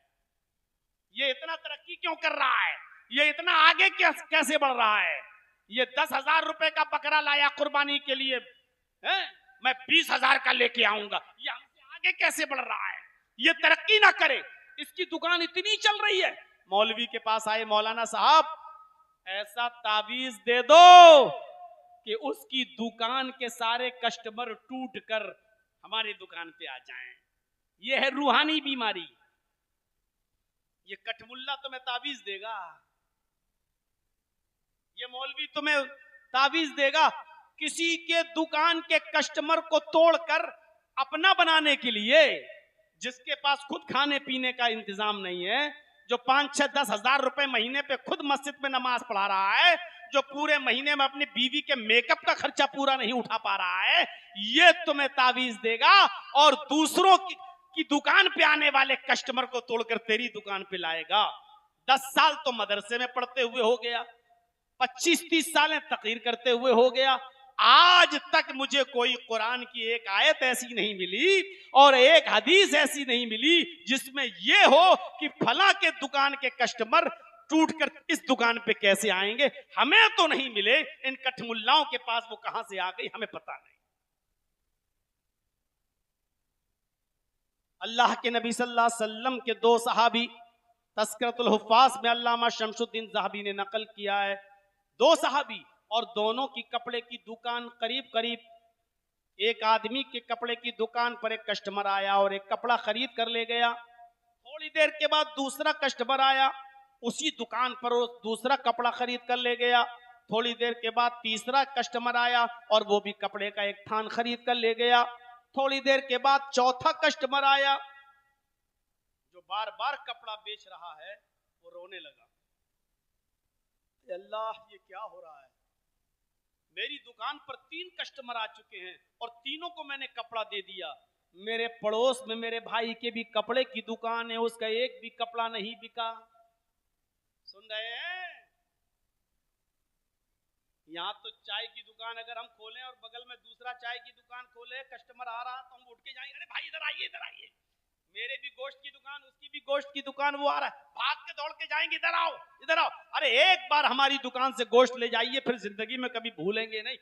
ये इतना तरक्की क्यों कर रहा है? ये इतना आगे कैसे बढ़ रहा है? ये 10,000 रुपए का बकरा लाया कुर्बानी के लिए है? मैं 20,000 का लेके आऊंगा, ये हमसे आगे कैसे बढ़ रहा है? ये तरक्की ना करे, इसकी दुकान इतनी चल रही है। मौलवी के पास आए, मौलाना साहब ऐसा तावीज दे दो कि उसकी दुकान के सारे कस्टमर टूट कर हमारी दुकान पे आ जाएं। ये है रूहानी बीमारी। ये कठमुल्ला तुम्हें तावीज देगा, ये मौलवी तुम्हें तावीज देगा किसी के दुकान के कस्टमर को तोड़कर अपना बनाने के लिए, जिसके पास खुद खाने पीने का इंतजाम नहीं है, जो 5, 6, 10 हजार रुपए महीने पे खुद मस्जिद में नमाज पढ़ा रहा है, जो पूरे महीने में अपनी बीवी के मेकअप का खर्चा पूरा नहीं उठा पा रहा है, ये तुम्हें तावीज देगा और दूसरों की दुकान पे आने वाले कस्टमर को तोड़कर तेरी दुकान पे लाएगा। 10 साल तो मदरसे में पढ़ते हुए हो गया, 25-30 साल तकरीर करते हुए हो गया, आज तक मुझे कोई कुरान की एक आयत ऐसी नहीं मिली और एक हदीस ऐसी नहीं मिली जिसमें यह हो कि फला के दुकान के कस्टमर टूट कर इस दुकान पे कैसे आएंगे, हमें तो नहीं मिले, इन कठमुल्लाओं के पास वो कहां से आ गई हमें पता नहीं। अल्लाह के नबी सल्लल्लाहु अलैहि वसल्लम के दो सहाबी, तस्करतुल हुफ्फाज में अल्लामा शमसुद्दीन ज़हाबी ने नकल किया है, दो सहाबी और दोनों की कपड़े की दुकान करीब करीब, एक आदमी के कपड़े की दुकान पर एक कस्टमर आया और एक कपड़ा खरीद कर ले गया। थोड़ी देर के बाद दूसरा कस्टमर आया, उसी दुकान पर वो दूसरा कपड़ा खरीद कर ले गया। थोड़ी देर के बाद तीसरा कस्टमर आया और वो भी कपड़े का एक थान खरीद कर ले गया। थोड़ी देर के बाद चौथा कस्टमर आया, जो बार बार कपड़ा बेच रहा है, वो रोने लगा, अल्लाह ये क्या हो रहा है, मेरी दुकान पर 3 कस्टमर आ चुके हैं और तीनों को मैंने कपड़ा दे दिया, मेरे पड़ोस में मेरे भाई के भी कपड़े की दुकान है, उसका एक भी कपड़ा नहीं बिका। सुन रहे हैं? यहाँ तो चाय की दुकान अगर हम खोलें और बगल में दूसरा चाय की दुकान खोले, कस्टमर आ रहा तो हम उठ के जाएंगे, अरे भाई इधर आइए इधर आइए, मेरे भी गोश्त की दुकान, उसकी भी गोश्त की दुकान, वो आ रहा है, भाग के दौड़ के जाएंगे, इधर आओ इधर आओ। अरे एक बार हमारी दुकान से गोश्त ले जाइए, फिर जिंदगी में कभी भूलेंगे नहीं।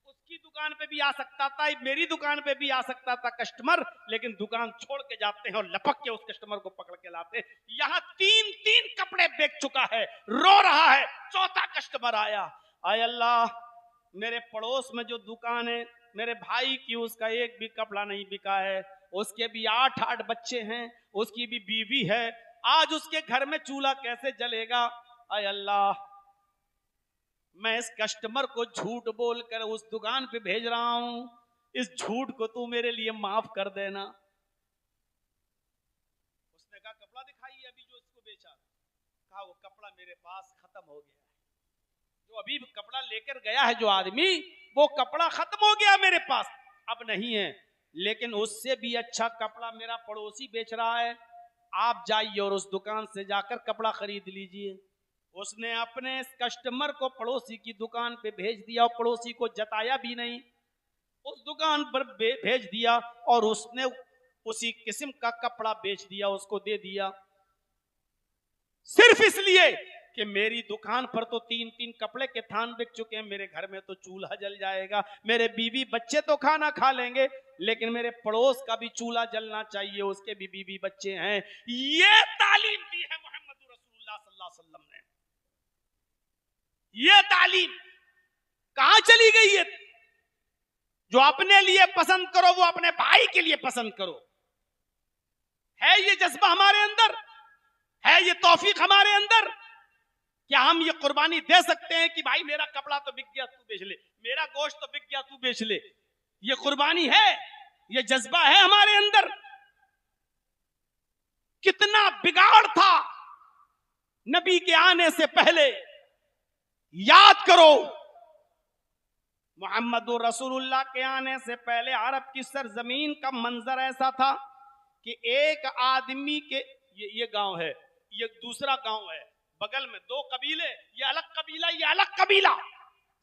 उसकी दुकान पे भी आ सकता था, मेरी दुकान पे भी आ सकता था कस्टमर, लेकिन दुकान छोड़ के जाते हैं और लपक के उस कस्टमर को पकड़ के लाते हैं। यहाँ 3 कपड़े बेच चुका है, रो रहा है, चौथा कस्टमर आया, आय अल्लाह मेरे पड़ोस में जो दुकान है मेरे भाई की, उसका एक भी कपड़ा नहीं बिका है, उसके भी 8 बच्चे हैं, उसकी भी बीवी है, आज उसके घर में चूल्हा कैसे जलेगा। आय अल्लाह मैं इस कस्टमर को झूठ बोलकर उस दुकान पे भेज रहा हूं, इस झूठ को तू मेरे लिए माफ कर देना। उसने कहा कपड़ा दिखाइए अभी जो इसको बेचा। कहा वो कपड़ा मेरे पास खत्म हो गया है, जो अभी कपड़ा लेकर गया है जो आदमी, वो कपड़ा खत्म हो गया मेरे पास, अब नहीं है, लेकिन उससे भी अच्छा कपड़ा मेरा पड़ोसी बेच रहा है, आप जाइए और उस दुकान से जाकर कपड़ा खरीद लीजिए। उसने अपने कस्टमर को पड़ोसी की दुकान पे भेज दिया और पड़ोसी को जताया भी नहीं, उस दुकान पर भेज दिया और उसने उसी किस्म का कपड़ा बेच दिया, उसको दे दिया, सिर्फ इसलिए कि मेरी दुकान पर तो 3 कपड़े के थान बिक चुके हैं, मेरे घर में तो चूल्हा जल जाएगा, मेरे बीवी बच्चे तो खाना खा लेंगे, लेकिन मेरे पड़ोस का भी चूल्हा जलना चाहिए, उसके भी बीवी बच्चे हैं। ये तालीम दी है मोहम्मद रसूलुल्लाह सल्लल्लाहु अलैहि वसल्लम ने। ये तालीम कहां चली गई है? जो अपने लिए पसंद करो वो अपने भाई के लिए पसंद करो। है ये जज्बा हमारे अंदर? है ये तौफीक हमारे अंदर? क्या हम ये कुर्बानी दे सकते हैं कि भाई मेरा कपड़ा तो बिक गया तू बेच ले, मेरा गोश्त तो बिक गया तू बेच ले? ये कुर्बानी है? ये जज्बा है हमारे अंदर? कितना बिगाड़ था नबी के आने से पहले, याद करो। मोहम्मद रसूलुल्लाह के आने से पहले अरब की सरजमीन का मंजर ऐसा था कि एक आदमी के, ये गांव है, ये दूसरा गांव है, बगल में 2 कबीले, ये अलग कबीला ये अलग कबीला।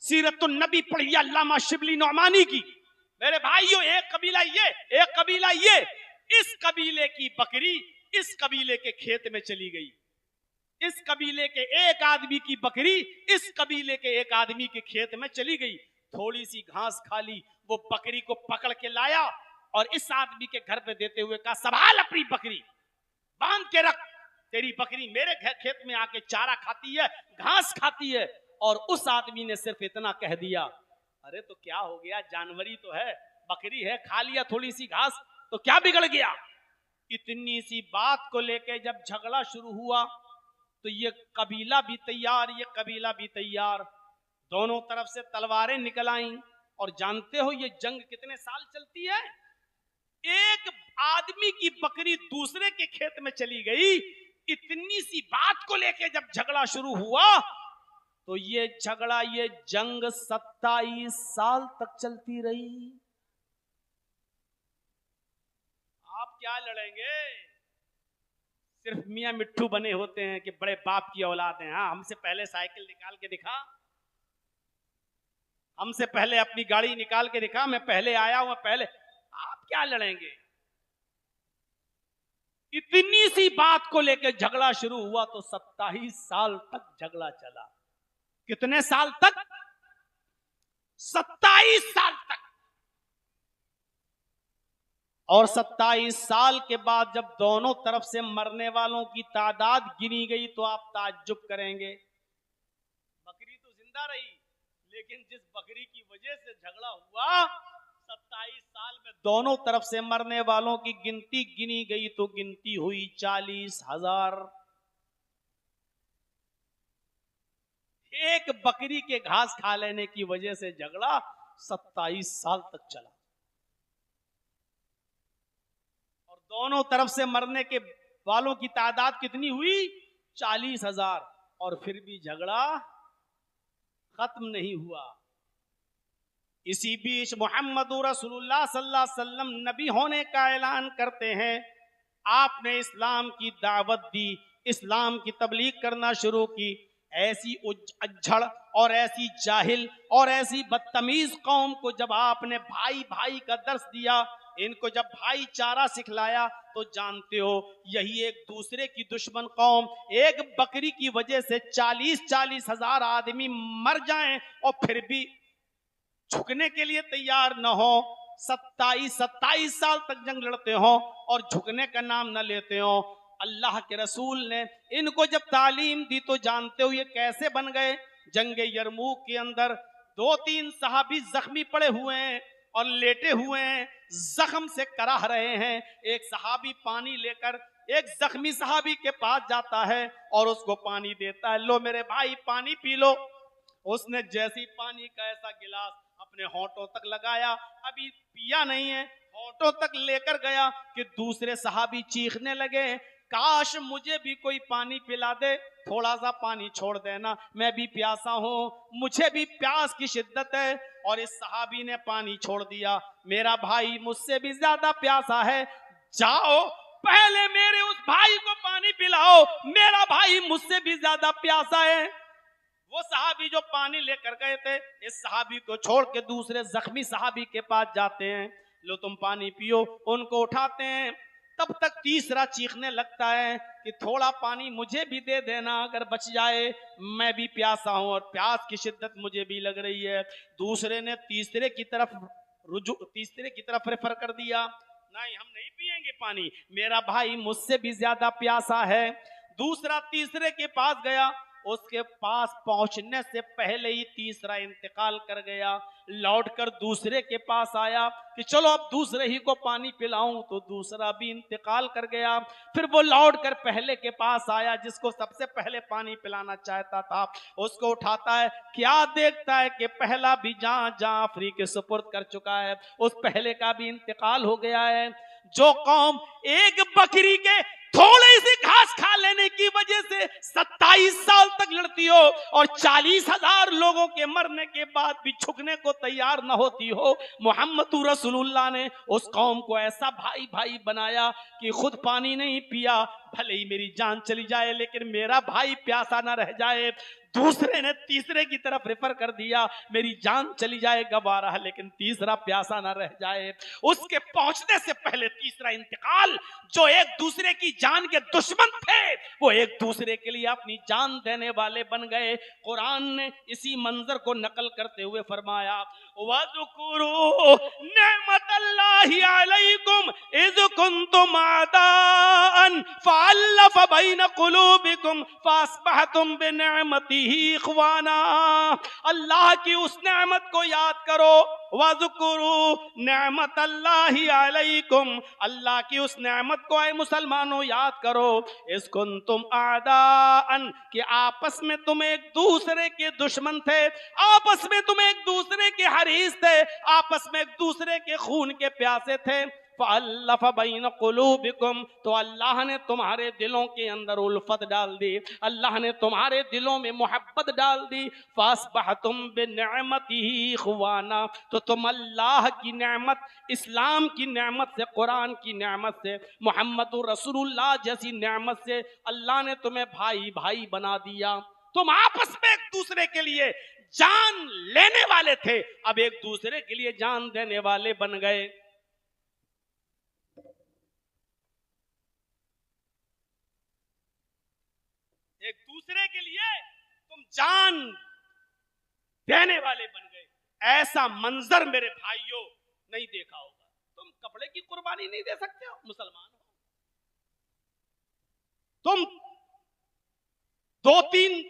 सीरतुन नबी पढ़िए अल्लामा शिबली नौमानी की, मेरे भाइयों, एक कबीला ये, एक कबीला ये। इस कबीले की बकरी इस कबीले के खेत में चली गई, इस कबीले के एक आदमी की बकरी इस कबीले के एक आदमी के खेत में चली गई, थोड़ी सी घास खा ली, वो बकरी को पकड़ के लाया और इस आदमी के घर पे देते हुए कहा संभाल अपनी बकरी, बांध के रख, तेरी बकरी मेरे खेत में आके चारा खाती है, घास खाती है। और उस आदमी ने सिर्फ इतना कह दिया, अरे तो क्या हो गया, जानवरी तो है, बकरी है, खा लिया थोड़ी सी घास तो क्या बिगड़ गया। इतनी सी बात को लेके जब झगड़ा शुरू हुआ तो ये कबीला भी तैयार, ये कबीला भी तैयार, दोनों तरफ से तलवारें निकल आईं। और जानते हो ये जंग कितने साल चलती है? एक आदमी की बकरी दूसरे के खेत में चली गई, इतनी सी बात को लेके जब झगड़ा शुरू हुआ तो ये झगड़ा, ये जंग 27 साल तक चलती रही। आप क्या लड़ेंगे? सिर्फ मियां मिट्ठू बने होते हैं कि बड़े बाप की औलाद हैं। हाँ, हमसे पहले साइकिल निकाल के दिखा, हमसे पहले अपनी गाड़ी निकाल के दिखा, मैं पहले आया हूं, पहले। आप क्या लड़ेंगे? इतनी सी बात को लेकर झगड़ा शुरू हुआ तो 27 साल तक झगड़ा चला। कितने साल तक? 27 साल तक। और 27 साल के बाद जब दोनों तरफ से मरने वालों की तादाद गिनी गई तो आप ताज्जुब करेंगे। बकरी तो जिंदा रही, लेकिन जिस बकरी की वजह से झगड़ा हुआ 27 साल में दोनों तरफ से मरने वालों की गिनती गिनी गई तो गिनती हुई 40,000। एक बकरी के घास खा लेने की वजह से झगड़ा 27 साल तक चला। और दोनों तरफ से मरने के वालों की तादाद कितनी हुई? 40,000। और फिर भी झगड़ा खत्म नहीं हुआ। इसी बीच मोहम्मद रसूलुल्लाह सल्लल्लाहु अलैहि वसल्लम नबी होने का ऐलान करते हैं। आपने इस्लाम की दावत दी, इस्लाम की तबलीग करना शुरू की। ऐसी अज्झड़ और ऐसी जाहिल और ऐसी बदतमीज कौम को जब आपने भाई भाई का दर्स दिया, इनको जब भाईचारा सिखलाया, तो जानते हो यही एक दूसरे की दुश्मन कौम एक बकरी की वजह से 40-40 हजार आदमी मर जाएं और फिर भी झुकने के लिए तैयार न हो। 27 साल तक जंग लड़ते हो और झुकने का नाम न लेते हो। अल्लाह के रसूल ने इनको जब तालीम दी तो जानते हो ये कैसे बन गए। जंग यरमूक के अंदर 2-3 सहाबी जख्मी पड़े हुए हैं और लेटे हुए हैं, जख्म से कराह रहे हैं। एक सहाबी पानी लेकर एक जख्मी सहाबी के पास जाता है और उसको पानी देता है, लो मेरे भाई पानी पी लो। उसने जैसी पानी का ऐसा गिलास अपने होठों तक लगाया, अभी पिया नहीं है, होठों तक लेकर गया कि दूसरे सहाबी चीखने लगे, काश मुझे भी कोई पानी पिला दे, थोड़ा सा पानी छोड़ देना, मैं भी प्यासा हूं, मुझे भी प्यास की शिद्दत है। और इस सहाबी ने पानी छोड़ दिया। मेरा भाई मुझसे भी ज्यादा प्यासा है, जाओ पहले मेरे उस भाई को पानी पिलाओ, मेरा भाई मुझसे भी ज्यादा प्यासा है। वो सहाबी जो पानी लेकर गए थे, इस सहाबी को छोड़ के दूसरे जख्मी सहाबी के पास जाते हैं, लो तुम पानी पियो। उनको उठाते हैं, तब तक तीसरा चीखने लगता है कि थोड़ा पानी मुझे भी दे देना, अगर बच जाए, मैं भी प्यासा हूं और प्यास की शिद्दत मुझे भी लग रही है। दूसरे ने तीसरे की तरफ रेफर कर दिया, नहीं हम नहीं पिएंगे पानी, मेरा भाई मुझसे भी ज्यादा प्यासा है। दूसरा तीसरे के पास गया, उसके पास पहुंचने से पहले ही तीसरा इंतकाल कर गया। लौटकर दूसरे के पास आया कि चलो अब दूसरे ही को पानी पिलाऊं, तो दूसरा भी इंतकाल कर गया। फिर वो लौटकर पहले के पास आया जिसको सबसे पहले पानी पिलाना चाहता था, उसको उठाता है, क्या देखता है कि पहला भी जहां फ्री के सुपुर्द कर चुका है, उस पहले का भी इंतकाल हो गया है। जो कौम एक बकरी के थोड़े से घास खा लेने की वजह से 27 साल तक लड़ती हो और 40,000 लोगों के मरने के बाद भी झुकने को तैयार न होती हो, मोहम्मद रसूलुल्लाह ने उस कौम को ऐसा भाई भाई बनाया कि खुद पानी नहीं पिया, भले ही मेरी जान चली जाए लेकिन मेरा भाई प्यासा ना रह जाए। दूसरे ने तीसरे की तरफ रेफर कर दिया, मेरी जान चली जाए गवारा है लेकिन तीसरा प्यासा ना रह जाए। उसके पहुंचने से पहले तीसरा इंतकाल। जो एक दूसरे की जान के दुश्मन थे वो एक दूसरे के लिए अपनी जान देने वाले बन गए। कुरान ने इसी मंजर को नकल करते हुए फरमाया, वज़कुरू निअमतल्लाहि अलैकुम इज़ कुंतुम आदाअन फ़अल्लफ़ बैन क़ुलूबिकुम फ़अस्बहतुम बिनिअमतिही इख़वाना। अल्लाह की उस नेमत को याद करो, वज़कुरू निअमतल्लाहि अलैकुम, अल्लाह की उस नेमत को ऐ मुसलमानों याद करो, इज़ कुंतुम आदाअन, कि आपस में तुम एक दूसरे के दुश्मन थे, आपस में तुम एक दूसरे के हरीस थे, आपस में एक दूसरे के खून के प्यासे थे। फ़अल्लफ़ बैन क़ुलूबिकुम, तो अल्लाह ने तुम्हारे दिलों के अंदर उल्फत डाल दी, अल्लाह ने तुम्हारे दिलों में मोहब्बत डाल दी। फ़अस्बहतुम बिनिअमतिही इख़वाना, तो तुम अल्लाह की नेमत, इस्लाम की नेमत से, कुरान की नेमत से, मोहम्मद रसूलुल्लाह जैसी नेमत से अल्लाह ने तुम्हें भाई भाई बना दिया। तुम आपस में एक दूसरे के लिए जान लेने वाले थे, अब एक दूसरे के लिए जान देने वाले बन गए। दूसरे के लिए तुम जान देने वाले बन गए। ऐसा मंजर मेरे भाइयों नहीं देखा होगा। तुम कपड़े की कुर्बानी नहीं दे सकते हो, मुसलमान हो तुम। 2-3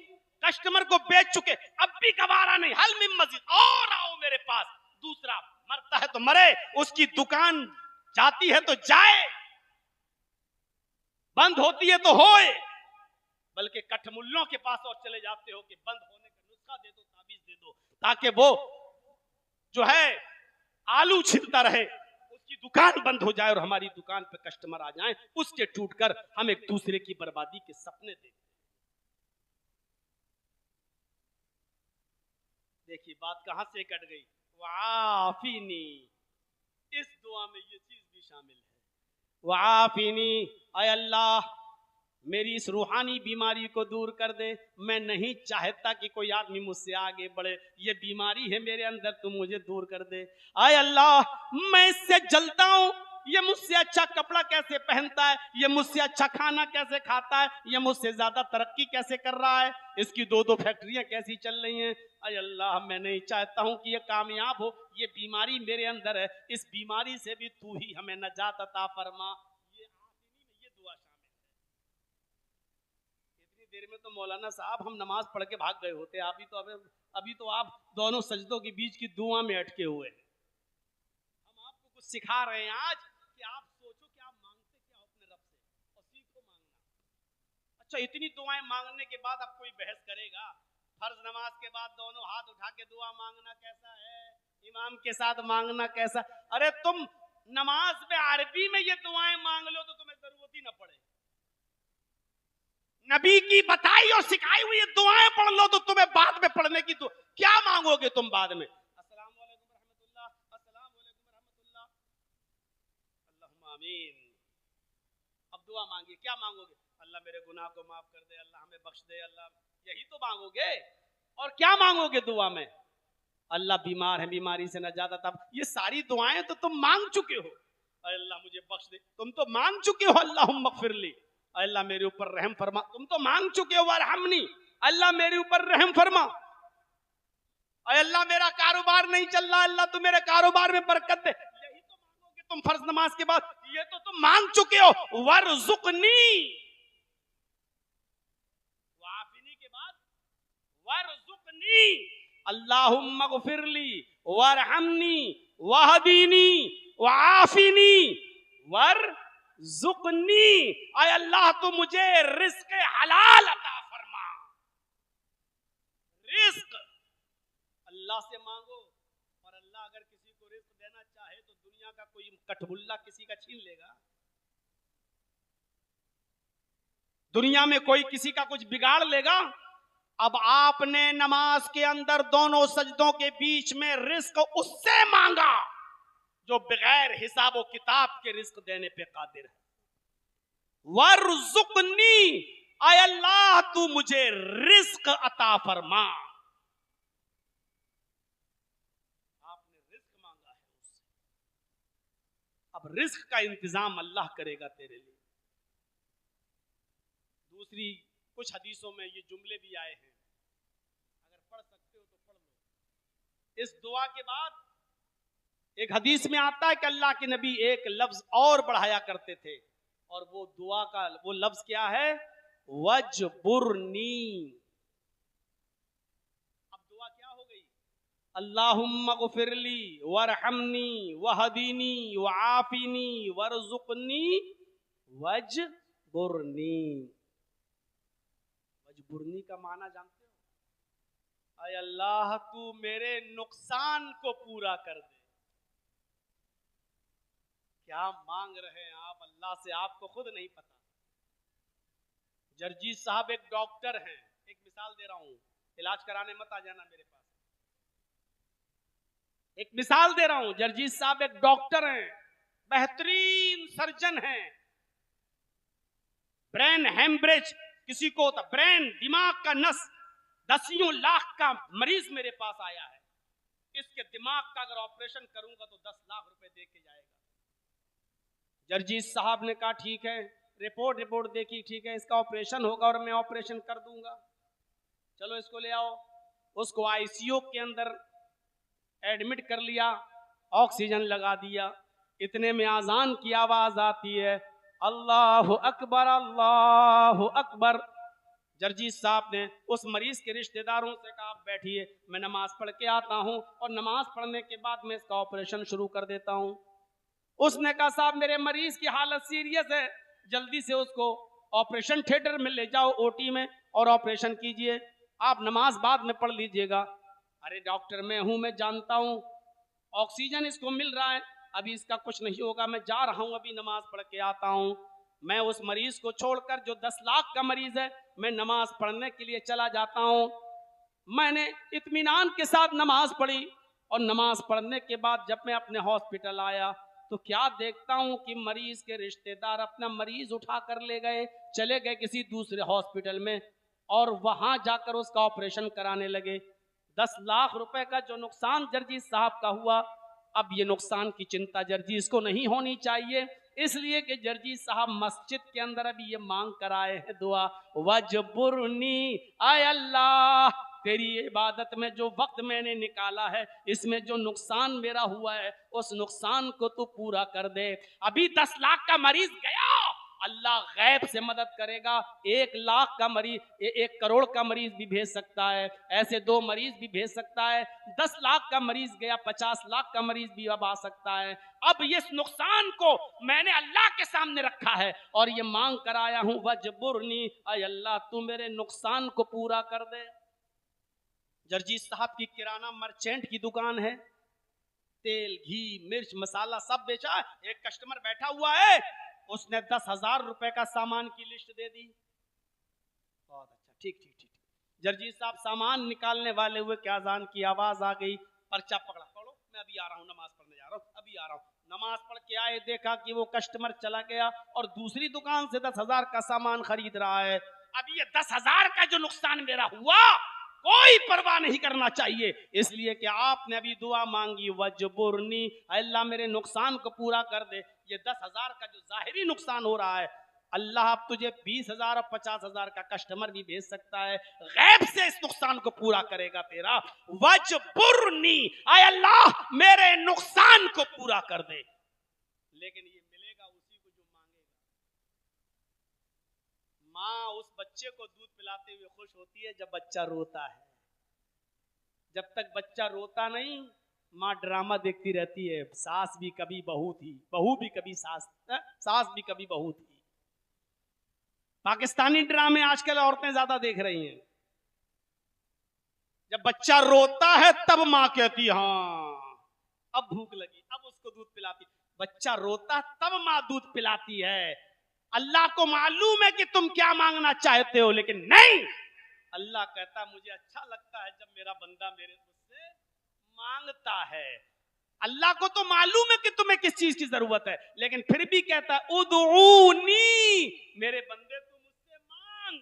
कस्टमर को बेच चुके, अब भी गवारा नहीं, हल में मजीद और आओ मेरे पास। दूसरा मरता है तो मरे, उसकी दुकान जाती है तो जाए, बंद होती है तो होए, बल्कि कठमुल्लों के पास और चले जाते हो कि बंद होने का नुस्खा दे दो, ताबीज दे दो, ताकि वो जो है आलू छिलता रहे, उसकी दुकान बंद हो जाए और हमारी दुकान पे कस्टमर आ जाएं, उसके टूटकर हम एक दूसरे की बर्बादी के सपने देखते। देखिए बात कहां से कट गई। वाफिनी, इस दुआ में ये चीज भी शामिल है। वाफिनी, ऐ अल्लाह मेरी इस रूहानी बीमारी को दूर कर दे। मैं नहीं चाहता कि कोई आदमी मुझसे आगे बढ़े, ये बीमारी है मेरे अंदर, तुम मुझे दूर कर दे। ऐ अल्लाह मैं इससे जलता हूं, ये मुझसे अच्छा कपड़ा कैसे पहनता है, ये मुझसे अच्छा खाना कैसे खाता है, ये मुझसे ज्यादा तरक्की कैसे कर रहा है, इसकी 2-2 फैक्ट्रियां कैसी चल रही हैं। ऐ अल्लाह मैं नहीं चाहता हूं कि ये कामयाब हो, ये बीमारी मेरे अंदर है, इस बीमारी से भी तू ही हमें नजात अता फरमा। ये दुआ शामिल है। इतनी देर में तो मौलाना साहब हम नमाज पढ़ के भाग गए होते, अभी तो आप दोनों सजदों के बीच की दुआ में अटके हुए हैं। हम आपको कुछ सिखा रहे हैं आज कि आप सोचो कि आप मांगते क्या हो अपने रब से और सीखो मांगना। अच्छा इतनी दुआएं मांगने के बाद अब कोई बहस करेगा, फर्ज नमाज के बाद दोनों हाथ उठा के दुआ मांगना कैसा है, इमाम के साथ मांगना कैसा। अरे तुम नमाज में अरबी में ये दुआएं मांग लो तो तुम्हें जरूरत ही ना पड़े। नबी की बताई और सिखाई हुई दुआएं पढ़ लो तो तुम्हें बाद में पढ़ने की दुआ क्या मांगोगे तुम बाद में। अस्सलाम वालेकुम रहमतुल्लाह, अस्सलाम वालेकुम रहमतुल्लाह, अल्लाहुम्मा आमीन। अब दुआ मांगिए, क्या मांगोगे? अल्लाह मेरे गुनाह को माफ कर दे, अल्लाह हमें बख्श दे, अल्लाह, यही तो मांगोगे। और क्या मांगोगे दुआ में? अल्लाह बीमार है, बीमारी से नजात अता। ये सारी दुआएं तो तुम मांग चुके हो। अल्लाह मुझे बख्श दे, तुम तो मांग चुके हो। अल्लाहुम्मा ग़फ़िरली, अल्लाह मेरे ऊपर रहम फरमा, तुम तो मांग चुके हो। वरहमनी, अल्लाह मेरे ऊपर रहम फरमा। अल्लाह मेरा कारोबार नहीं चल रहा, अल्लाह तू मेरे कारोबार में बरकत दे, यही तो मांगोगे तुम फर्ज नमाज के बाद। ये तो तुम मांग चुके हो। वरज़ुक़नी, वाफ़िनी के बाद वरज़ुक़नी, अल्लाहुम्मा ग़फ़िरली वरहमनी वहदीनी वआफ़िनी वरज़ुक़नी। ऐ अल्लाह तू मुझे रिज़्क़ हलाल अता फरमा। रिज़्क़ अल्लाह से मांगो, और अल्लाह अगर किसी को रिज़्क़ देना चाहे तो दुनिया का कोई कठबुल्ला किसी का छीन लेगा? दुनिया में कोई किसी का कुछ बिगाड़ लेगा? अब आपने नमाज के अंदर दोनों सजदों के बीच में रिज़्क़ उससे मांगा जो बगैर हिसाब व किताब के रिज़्क़ देने पे कादिर है। वरज़ुक़नी, ऐ अल्लाह तू मुझे रिज़्क़ अता फरमा। आपने रिज़्क़ मांगा है उससे, अब रिज़्क़ का इंतजाम अल्लाह करेगा तेरे लिए। दूसरी कुछ हदीसों में ये जुमले भी आए हैं, अगर पढ़ सकते हो तो पढ़ लो। इस दुआ के बाद एक हदीस में आता है कि अल्लाह के नबी एक लफ्ज और बढ़ाया करते थे, और वो दुआ का वो लफ्ज क्या है? वजबुरनी। अब दुआ क्या हो गई? अल्लाहुम्मा ग़फ़िरली वरहमनी वहदीनी वआफ़िनी वरज़ुक़नी वजबुरनी। वजबुरनी का माना जानते हो? ऐ अल्लाह तू मेरे नुकसान को पूरा कर दे। क्या मांग रहे हैं आप अल्लाह से, आपको खुद नहीं पता। जरजीत साहब एक डॉक्टर हैं, एक मिसाल दे रहा हूं, इलाज कराने मत आ जाना मेरे पास। एक मिसाल दे रहा हूं, जरजीत साहब एक डॉक्टर हैं, बेहतरीन सर्जन हैं। ब्रेन हेमरेज किसी को होता, ब्रेन दिमाग का नस, 10 लाख का मरीज मेरे पास आया है, इसके दिमाग का अगर ऑपरेशन करूंगा तो 10 लाख रुपए दे के जाएगा। जरजीत साहब ने कहा ठीक है, रिपोर्ट देखी, ठीक है इसका ऑपरेशन होगा और मैं ऑपरेशन कर दूंगा। चलो इसको ले आओ। उसको आईसीयू के अंदर एडमिट कर लिया, ऑक्सीजन लगा दिया। इतने में आजान की आवाज आती है, अल्लाह अकबर अल्लाह अकबर। जर्जी साहब ने उस मरीज के रिश्तेदारों से कहा, आप बैठिए, मैं नमाज पढ़ के आता हूं और नमाज पढ़ने के बाद मैं इसका ऑपरेशन शुरू कर देता हूं। उसने कहा, साहब मेरे मरीज की हालत सीरियस है, जल्दी से उसको ऑपरेशन थिएटर में ले जाओ, ओटी में, और ऑपरेशन कीजिए, आप नमाज बाद में पढ़ लीजिएगा। अरे डॉक्टर मैं हूं, मैं जानता हूं, ऑक्सीजन इसको मिल रहा है, अभी इसका कुछ नहीं होगा, मैं जा रहा हूं, अभी नमाज पढ़ के आता हूं। मैं उस मरीज को छोड़कर, जो 10 लाख का मरीज है, मैं नमाज पढ़ने के लिए चला जाता हूं। मैंने इत्मीनान के साथ नमाज पढ़ी और नमाज पढ़ने के बाद जब मैं अपने हॉस्पिटल आया तो क्या देखता हूं कि मरीज के रिश्तेदार अपना मरीज उठा कर ले गए, चले गए किसी दूसरे हॉस्पिटल में और वहां जाकर उसका ऑपरेशन कराने लगे। 10 लाख रुपए का जो नुकसान जर्जी साहब का हुआ, अब ये नुकसान की चिंता जर्जीस को नहीं होनी चाहिए, इसलिए कि जर्जी साहब मस्जिद के अंदर अभी ये मांग कर आए हैं दुआ, वजबुरनी, आय अल्लाह तेरी इबादत में जो वक्त मैंने निकाला है, इसमें जो नुकसान मेरा हुआ है, उस नुकसान को तू पूरा कर दे। अभी 10 लाख का मरीज गया, अल्लाह गैब से मदद करेगा, 1 लाख का मरीज, 1 करोड़ का मरीज भी भेज सकता है, ऐसे 2 मरीज भी भेज सकता है। 10 लाख का मरीज गया, 50 लाख का मरीज भी अब आ सकता है। अब इस नुकसान को मैंने अल्लाह के सामने रखा है और ये मांग कर आया हूं, वजबुरनी, अय अल्लाह तू मेरे नुकसान को पूरा कर दे। जर्जी साहब की किराना मर्चेंट की दुकान है, तेल घी मिर्च मसाला सब बेचा। एक कस्टमर बैठा हुआ है, उसने 10,000 रुपए का सामान की लिस्ट दे दी। बहुत अच्छा, ठीक ठीक ठीक। जर्जी साहब सामान निकालने वाले हुए, क्या अजान की आवाज आ गई, पर्चा पकड़ा, पढ़ो मैं अभी आ रहा हूँ, नमाज पढ़ने जा रहा हूँ, अभी आ रहा हूँ। नमाज पढ़ के आए, देखा कि वो कस्टमर चला गया और दूसरी दुकान से 10,000 का सामान खरीद रहा है। अभी ये 10,000 का जो नुकसान मेरा हुआ, कोई परवाह नहीं करना चाहिए, इसलिए कि आपने अभी दुआ मांगी, वजबुरनी, अल्लाह मेरे नुकसान को पूरा कर दे। ये 10,000 का जो जाहिरी नुकसान हो रहा है, अल्लाह अब तुझे 20,000 और 50,000 का कस्टमर भी भेज सकता है, गैब से इस नुकसान को पूरा करेगा तेरा। वजबुरनी, आय अल्लाह मेरे नुकसान को पूरा कर दे। लेकिन ये मिलेगा उसी को जो मांगेगा। माँ उस बच्चे को दूध पिलाते हुए खुश होती है जब बच्चा रोता है। जब तक बच्चा रोता नहीं, माँ ड्रामा देखती रहती है, सास भी कभी बहू थी, बहू भी कभी सास, सास भी कभी बहू थी। पाकिस्तानी ड्रामे आजकल औरतें ज्यादा देख रही हैं। जब बच्चा रोता है तब माँ कहती हाँ अब भूख लगी, अब उसको दूध पिलाती। बच्चा रोता तब माँ दूध पिलाती है। अल्लाह को मालूम है कि तुम क्या मांगना चाहते हो, लेकिन नहीं, अल्लाह कहता मुझे अच्छा लगता है जब मेरा बंदा मेरे मुझसे मांगता है। अल्लाह को तो मालूम है कि तुम्हें किस चीज की जरूरत है, लेकिन फिर भी कहता है उदऊनी, मेरे बंदे तू मुझसे मांग।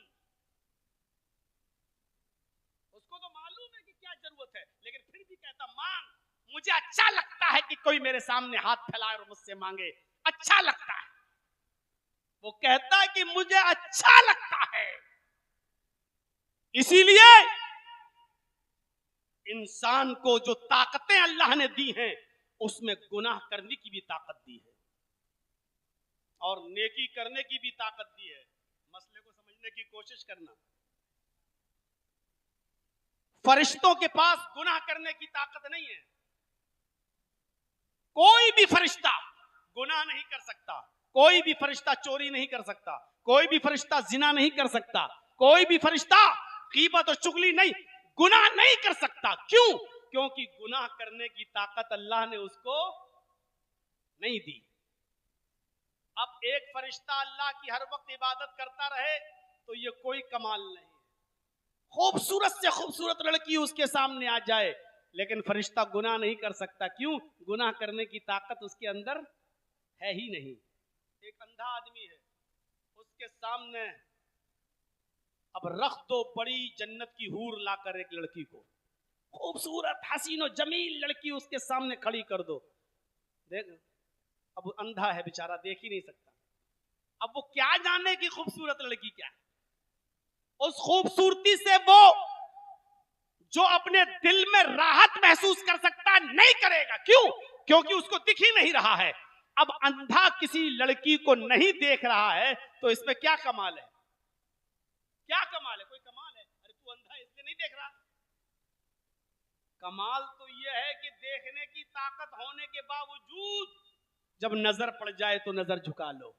उसको तो मालूम है कि क्या जरूरत है, लेकिन फिर भी कहता मांग। मुझे अच्छा लगता है कि कोई मेरे सामने हाथ फैलाए और मुझसे मांगे, अच्छा लगता है। वो कहता है कि मुझे अच्छा लगता है। इसीलिए इंसान को जो ताकतें अल्लाह ने दी हैं, उसमें गुनाह करने की भी ताकत दी है और नेकी करने की भी ताकत दी है। मसले को समझने की कोशिश करना। फरिश्तों के पास गुनाह करने की ताकत नहीं है। कोई भी फरिश्ता गुनाह नहीं कर सकता, कोई भी फरिश्ता चोरी नहीं कर सकता, कोई भी फरिश्ता जिना नहीं कर सकता, कोई भी फरिश्ता ग़ीबत और चुगली नहीं, गुनाह नहीं कर सकता। क्यों? क्योंकि गुनाह करने की ताकत अल्लाह ने उसको नहीं दी। अब एक फरिश्ता अल्लाह की हर वक्त इबादत करता रहे तो ये कोई कमाल नहीं है। खूबसूरत से खूबसूरत लड़की उसके सामने आ जाए, लेकिन फरिश्ता गुनाह नहीं कर सकता। क्यों? गुनाह करने की ताकत उसके अंदर है ही नहीं। एक अंधा आदमी है, उसके सामने अब रख दो बड़ी जन्नत की हूर लाकर एक लड़की को, खूबसूरत हसीनो जमील लड़की उसके सामने खड़ी कर दो। देख, अब अंधा है बेचारा, देख ही नहीं सकता। अब वो क्या जाने की खूबसूरत लड़की क्या है। उस खूबसूरती से वो जो अपने दिल में राहत महसूस कर सकता नहीं करेगा। क्यों? क्योंकि उसको दिख ही नहीं रहा है। अब अंधा किसी लड़की को नहीं देख रहा है तो इसमें क्या कमाल है? क्या कमाल है? कोई कमाल है? अरे तू अंधा इसलिए नहीं देख रहा। कमाल तो यह है कि देखने की ताकत होने के बावजूद जब नजर पड़ जाए तो नजर झुका लो,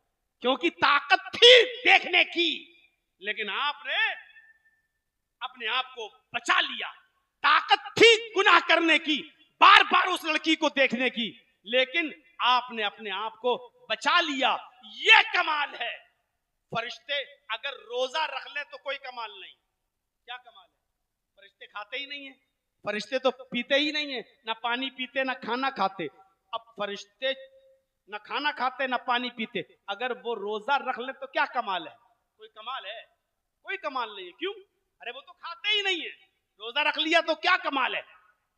क्योंकि ताकत थी देखने की, लेकिन आपने अपने आप को बचा लिया। ताकत थी गुनाह करने की, बार बार उस लड़की को देखने की, लेकिन आपने अपने आप को बचा लिया। यह कमाल है। फरिश्ते अगर रोजा रख ले तो कोई कमाल नहीं। क्या कमाल है? फरिश्ते खाते ही नहीं है, फरिश्ते तो पीते ही नहीं है, ना पानी पीते ना खाना खाते। अब फरिश्ते ना खाना खाते ना पानी पीते, अगर वो रोजा रख ले तो क्या कमाल है? कोई कमाल है? कोई कमाल नहीं है। क्यों? अरे वो तो खाते ही नहीं है, रोजा रख लिया तो क्या कमाल है?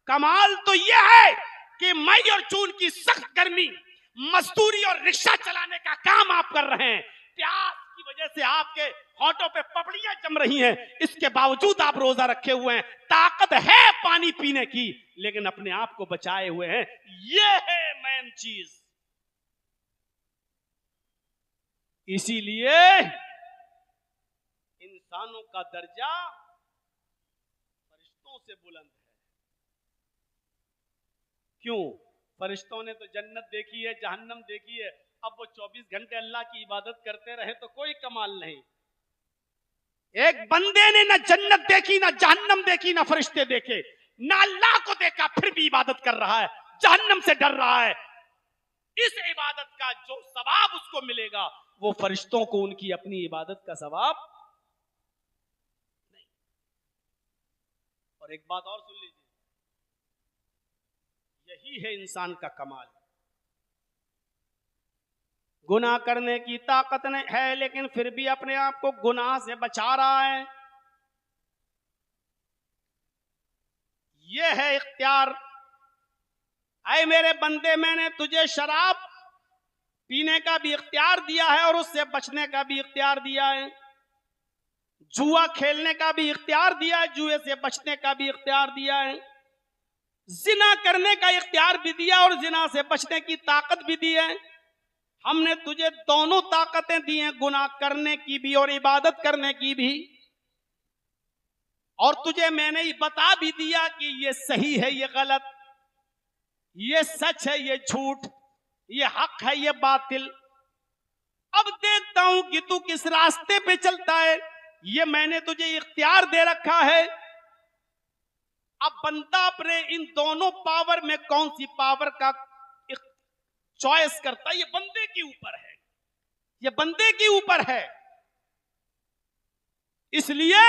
कमाल तो यह है कि मई और जून की सख्त गर्मी, मजदूरी और रिक्शा चलाने का काम आप कर रहे हैं, प्यास की वजह से आपके होठों पे पपड़ियां जम रही हैं, इसके बावजूद आप रोजा रखे हुए हैं। ताकत है पानी पीने की, लेकिन अपने आप को बचाए हुए हैं। यह है मेन चीज। इसीलिए इंसानों का दर्जा फरिश्तों से बुलंद है। क्यों? फरिश्तों ने तो जन्नत देखी है, जहन्नम देखी है। अब वो 24 घंटे अल्लाह की इबादत करते रहे तो कोई कमाल नहीं। एक बंदे ने ना जन्नत देखी, ना जहन्नम देखी, ना फरिश्ते देखे, ना अल्लाह को देखा, फिर भी इबादत कर रहा है, जहन्नम से डर रहा है। इस इबादत का जो सवाब उसको मिलेगा वो फरिश्तों को उनकी अपनी इबादत का सवाब नहीं। और एक बात और सुन लीजिए, यही है इंसान का कमाल। गुनाह करने की ताकत नहीं है, लेकिन फिर भी अपने आप को गुनाह से बचा रहा है। यह है इख्तियार। ऐ मेरे बंदे, मैंने तुझे शराब पीने का भी इख्तियार दिया है और उससे बचने का भी इख्तियार दिया है। जुआ खेलने का भी इख्तियार दिया है, जुए से बचने का भी इख्तियार दिया है। जिना करने का इख्तियार भी दिया और जिना से बचने की ताकत भी दी है। हमने तुझे दोनों ताकतें दी हैं, गुनाह करने की भी और इबादत करने की भी। और तुझे मैंने बता भी दिया कि ये सही है, ये गलत, ये सच है, ये झूठ, ये हक है, ये बातिल। अब देखता हूं कि तू किस रास्ते पे चलता है। ये मैंने तुझे इख्तियार दे रखा है। अब बंदा अपने इन दोनों पावर में कौन सी पावर का चॉइस करता है, ये बंदे के ऊपर है, ये बंदे के ऊपर है। इसलिए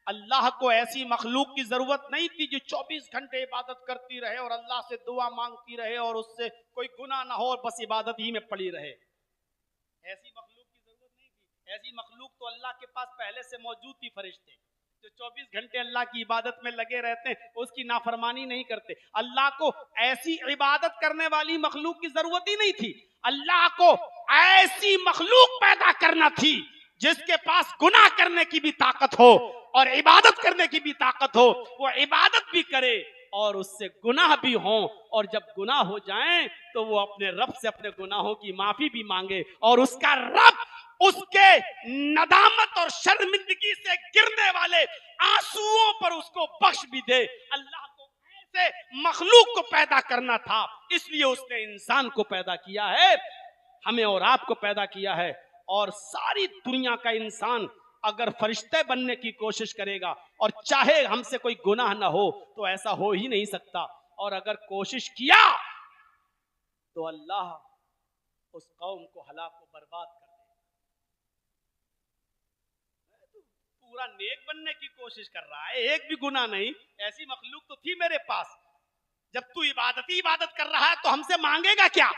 अल्लाह को ऐसी मखलूक की जरूरत नहीं थी जो 24 घंटे इबादत करती रहे और अल्लाह से दुआ मांगती रहे और उससे कोई गुनाह ना हो और बस इबादत ही में पड़ी रहे। ऐसी मखलूक की जरूरत नहीं थी। ऐसी मखलूक तो अल्लाह के पास पहले से मौजूद थी। फरिश्ते जो 24 घंटे अल्लाह की इबादत में लगे रहते हैं, उसकी नाफरमानी नहीं करते। अल्लाह को ऐसी इबादत करने वाली मखलूक की जरूरत ही नहीं थी। अल्लाह को ऐसी मखलूक पैदा करना थी जिसके पास गुनाह करने की भी ताकत हो और इबादत करने की भी ताकत हो। वो इबादत भी करे और उससे गुनाह भी हो, और जब गुनाह हो जाएं तो वो अपने रब से अपने गुनाहों की माफी भी मांगे और उसका रब उसके नदामत और शर्मिंदगी से गिरने वाले आंसुओं पर उसको बख्श भी दे। अल्लाह को ऐसे मखलूक को पैदा करना था, इसलिए उसने इंसान को पैदा किया है, हमें और आपको पैदा किया है। और सारी दुनिया का इंसान अगर फरिश्ते बनने की कोशिश करेगा और चाहे हमसे कोई गुनाह ना हो तो ऐसा हो ही नहीं सकता। और अगर कोशिश किया तो अल्लाह उस कौम को हलाक को बर्बाद कर दे। पूरा नेक बनने की कोशिश कर रहा है, एक भी गुनाह नहीं। ऐसी मखलूक तो थी मेरे पास। जब तू इबादत ही इबादत कर रहा है तो हमसे मांगेगा क्या?